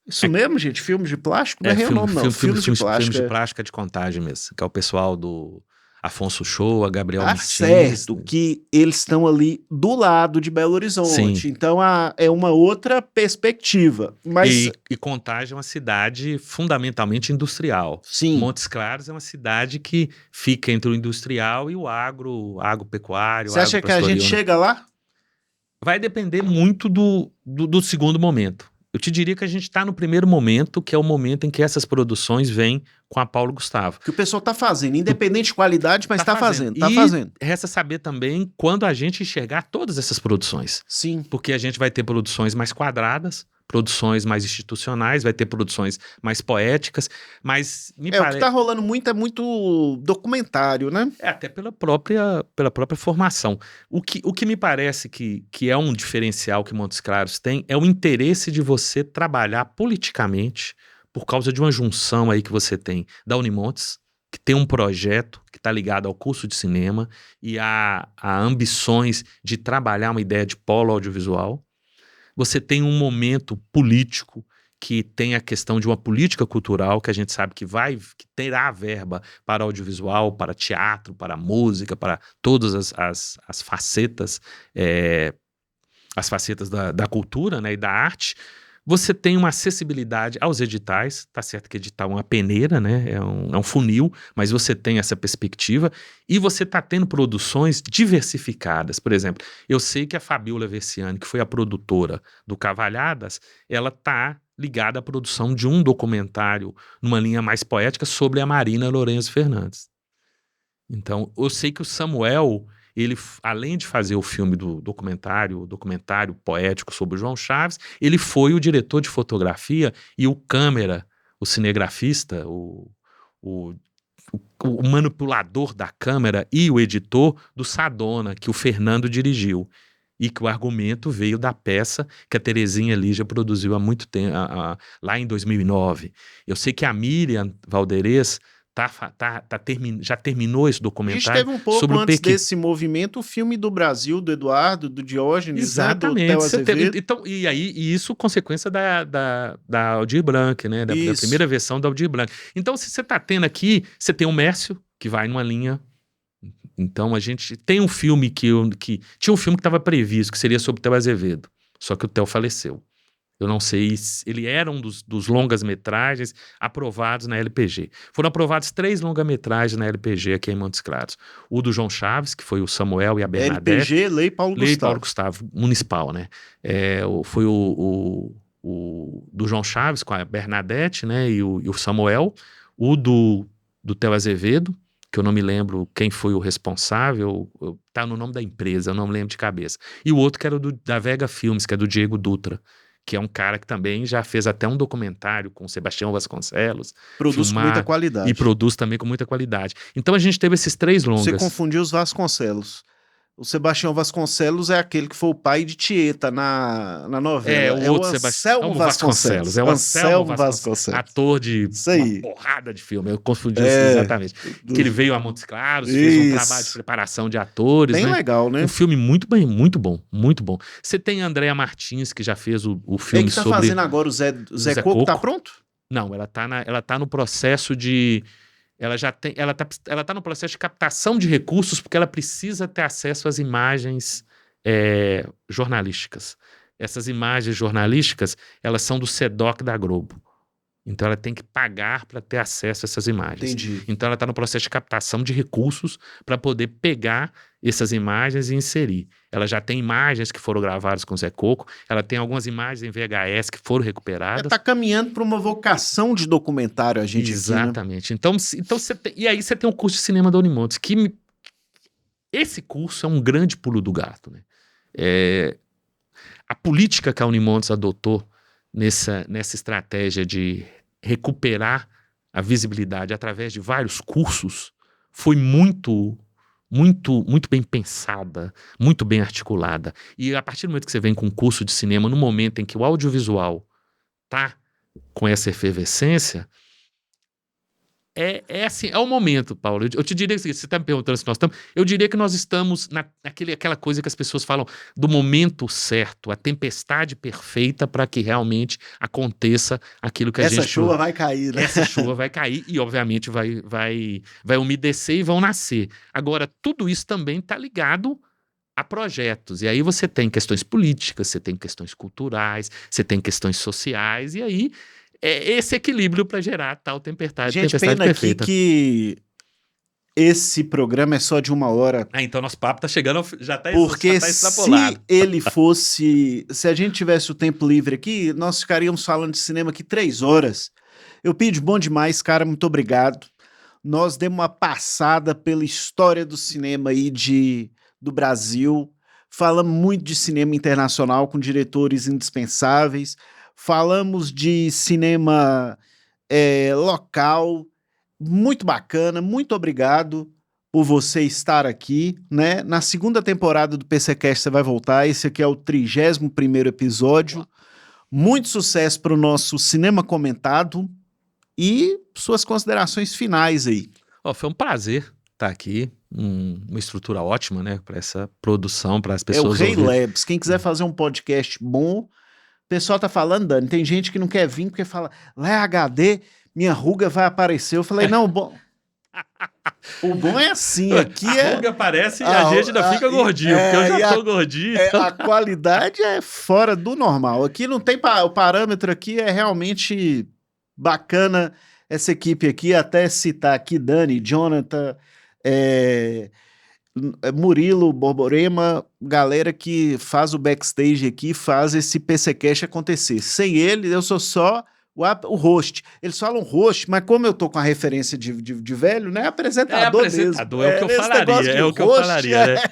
Isso mesmo, gente? Filmes de plástico? Não é real nome, não. Filmes de plástico. Filmes de plástico é de Contagem mesmo, que é o pessoal do Afonso Shoa, Gabriel Martins. Certo, que eles estão ali do lado de Belo Horizonte. Sim. Então é uma outra perspectiva. Mas... E Contagem é uma cidade fundamentalmente industrial. Sim. Montes Claros é uma cidade que fica entre o industrial e o agropecuário. Você acha que a gente chega lá? Vai depender muito do segundo momento. Eu te diria que a gente está no primeiro momento, que é o momento em que essas produções vêm com a Paulo Gustavo. Que o pessoal está fazendo, independente de qualidade, mas está fazendo. Tá fazendo. Resta saber também quando a gente enxergar todas essas produções. Sim. Porque a gente vai ter produções mais quadradas, produções mais institucionais, vai ter produções mais poéticas, mas o que tá rolando muito é muito documentário, né? Até pela própria formação. O que me parece que é um diferencial que Montes Claros tem é o interesse de você trabalhar politicamente por causa de uma junção aí que você tem da Unimontes, que tem um projeto que está ligado ao curso de cinema e a ambições de trabalhar uma ideia de polo audiovisual. Você tem um momento político que tem a questão de uma política cultural que a gente sabe que terá verba para audiovisual, para teatro, para música, para todas as facetas, as facetas da cultura, né, e da arte. Você tem uma acessibilidade aos editais, tá certo que edital é uma peneira, né? É um funil, mas você tem essa perspectiva e você tá tendo produções diversificadas. Por exemplo, eu sei que a Fabiola Versiani, que foi a produtora do Cavalhadas, ela tá ligada à produção de um documentário numa linha mais poética sobre a Marina Lourenço Fernandes. Então, eu sei que o Samuel, ele, além de fazer o filme do documentário poético sobre o João Chaves, ele foi o diretor de fotografia e o câmera, o cinegrafista, o manipulador da câmera e o editor do Sadona, que o Fernando dirigiu. E que o argumento veio da peça que a Terezinha Lígia produziu há muito tempo, lá em 2009. Eu sei que a Miriam Valderez já terminou esse documentário. A gente teve um pouco sobre antes desse movimento o filme do Brasil, do Eduardo, do Diógenes, exatamente, né, do Theo Azevedo. Então, e isso consequência da Aldir Blanc, né, da primeira versão da Aldir Blanc. Então, se você está tendo aqui, você tem o Mércio, que vai numa linha. Então, a gente tem um filme tinha um filme que estava previsto, que seria sobre o Theo Azevedo, só que o Theo faleceu. Eu não sei se ele era um dos longas-metragens aprovados na LPG. Foram aprovados 3 longa-metragens na LPG aqui em Montes Claros. O do João Chaves, que foi o Samuel e a Bernadette. LPG, Lei Paulo Gustavo, municipal, né? Foi o do João Chaves com a Bernadette, né? E o Samuel. O do Theo Azevedo, que eu não me lembro quem foi o responsável, tá no nome da empresa, eu não me lembro de cabeça. E o outro que era da Vega Filmes, que é do Diego Dutra, que é um cara que também já fez até um documentário com o Sebastião Vasconcelos. Produz com muita qualidade. E produz também com muita qualidade. Então a gente teve esses 3 longas. Você confundiu os Vasconcelos. O Sebastião Vasconcelos é aquele que foi o pai de Tieta na novela. O outro Sebastião Vasconcelos. É o Anselmo Vasconcelos. Ator de uma porrada de filme. Eu confundi isso exatamente. Que ele veio a Montes Claros, fez um trabalho de preparação de atores. Bem legal, né? Um filme muito bom, muito bom. Você tem a Andréa Martins, que já fez o filme sobre... Ele tá fazendo agora o Zé Coco, tá pronto? Não, ela tá no processo de... Ela tá no processo de captação de recursos porque ela precisa ter acesso às imagens jornalísticas. Essas imagens jornalísticas, elas são do SEDOC da Globo. Então ela tem que pagar para ter acesso a essas imagens. Entendi. Então ela está no processo de captação de recursos para poder pegar essas imagens e inserir. Ela já tem imagens que foram gravadas com o Zé Coco, ela tem algumas imagens em VHS que foram recuperadas. Está caminhando para uma vocação de documentário a gente Exatamente. Aqui, né? Então e aí você tem um curso de cinema da Unimontes, esse curso é um grande pulo do gato, né? A política que a Unimontes adotou nessa estratégia de recuperar a visibilidade através de vários cursos foi muito bem pensada, muito bem articulada. E a partir do momento que você vem com um curso de cinema, no momento em que o audiovisual está com essa efervescência, assim, é o momento, Paulo. Eu te diria que você está me perguntando se nós estamos. Eu diria que nós estamos naquela coisa que as pessoas falam do momento certo, a tempestade perfeita para que realmente aconteça aquilo que a gente. Essa chuva vai cair, né? Essa chuva vai cair e, obviamente, vai umedecer e vão nascer. Agora, tudo isso também está ligado a projetos. E aí você tem questões políticas, você tem questões culturais, você tem questões sociais, e aí esse equilíbrio para gerar tal tempestade pena perfeita. Aqui que esse programa é só de 1 hora. Então nosso papo tá chegando, já tá extrapolado. Se a gente tivesse o tempo livre aqui, nós ficaríamos falando de cinema aqui 3 horas. Eupídio, bom demais, cara, muito obrigado. Nós demos uma passada pela história do cinema aí do Brasil, falamos muito de cinema internacional com diretores indispensáveis, falamos de cinema local, muito bacana, muito obrigado por você estar aqui, né? Na 2ª temporada do PCcast você vai voltar, esse aqui é o 31º episódio. Muito sucesso para o nosso cinema comentado e suas considerações finais aí. Foi um prazer estar aqui, uma estrutura ótima, né, para essa produção, para as pessoas. É o Rei Labs, quem quiser fazer um podcast bom. O pessoal tá falando, Dani, tem gente que não quer vir porque fala, lá é HD, minha ruga vai aparecer. Eu falei, não, bom... O bom é assim, aqui a ruga aparece e a gente ainda fica gordinho, porque eu já tô gordinho. Então... A qualidade é fora do normal. Aqui não tem... O parâmetro aqui é realmente bacana, essa equipe aqui, até citar aqui Dani, Jonathan... Murilo, Borborema, galera que faz o backstage aqui, faz esse PCcast acontecer. Sem ele, eu sou só o host. Eles falam host, mas como eu tô com a referência de velho, né? Apresentador mesmo. É o que eu falaria, é o que eu falaria, né?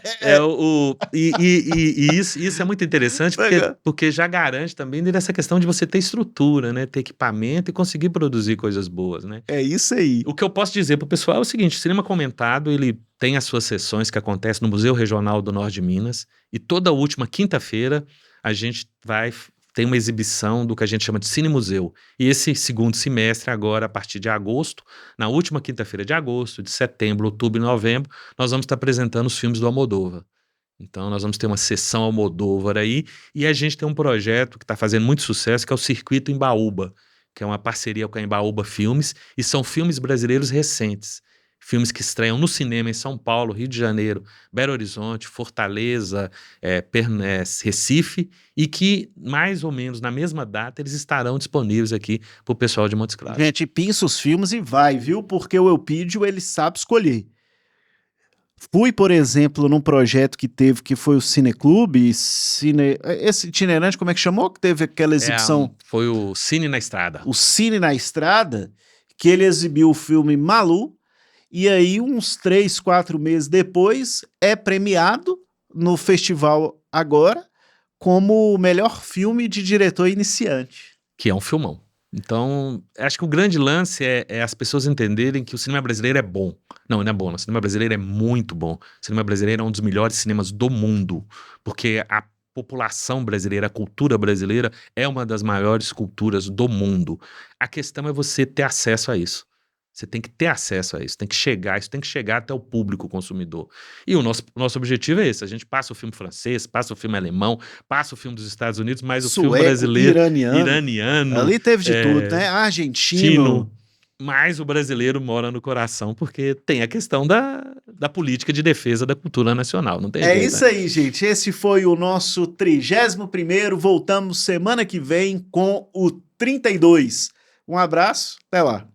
Isso é muito interessante, porque já garante também dessa questão de você ter estrutura, né? Ter equipamento e conseguir produzir coisas boas, né? É isso aí. O que eu posso dizer pro pessoal é o seguinte, o Cinema Comentado, ele tem as suas sessões que acontecem no Museu Regional do Norte de Minas, e toda última quinta-feira a gente tem uma exibição do que a gente chama de Cine Museu. E esse 2º semestre, agora, a partir de agosto, na última quinta-feira de agosto, de setembro, outubro e novembro, nós vamos estar apresentando os filmes do Almodóvar. Então, nós vamos ter uma sessão Almodóvar aí, e a gente tem um projeto que está fazendo muito sucesso, que é o Circuito Embaúba, que é uma parceria com a Embaúba Filmes, e são filmes brasileiros recentes. Filmes que estreiam no cinema em São Paulo, Rio de Janeiro, Belo Horizonte, Fortaleza, Recife, e que, mais ou menos na mesma data, eles estarão disponíveis aqui para o pessoal de Montes Claros. Gente, pinça os filmes e vai, viu? Porque o Eupídio, ele sabe escolher. Fui, por exemplo, num projeto que foi o Cineclube, esse itinerante, como é que chamou? Que teve aquela exibição? Foi o Cine na Estrada. O Cine na Estrada, que ele exibiu o filme Malu, e aí, uns 3, 4 meses depois, é premiado no festival agora como o melhor filme de diretor iniciante. Que é um filmão. Então, acho que o grande lance é as pessoas entenderem que o cinema brasileiro é bom. Não é bom, o cinema brasileiro é muito bom. O cinema brasileiro é um dos melhores cinemas do mundo, porque a população brasileira, a cultura brasileira é uma das maiores culturas do mundo. A questão é você ter acesso a isso. Você tem que ter acesso a isso, isso tem que chegar até o público consumidor. E o nosso objetivo é esse, a gente passa o filme francês, passa o filme alemão, passa o filme dos Estados Unidos, mas o filme brasileiro, iraniano. Ali teve de tudo, né? Argentino. Mas o brasileiro mora no coração porque tem a questão da política de defesa da cultura nacional, não tem jeito, isso aí, gente. Esse foi o nosso 31º, voltamos semana que vem com o 32. Um abraço, até lá.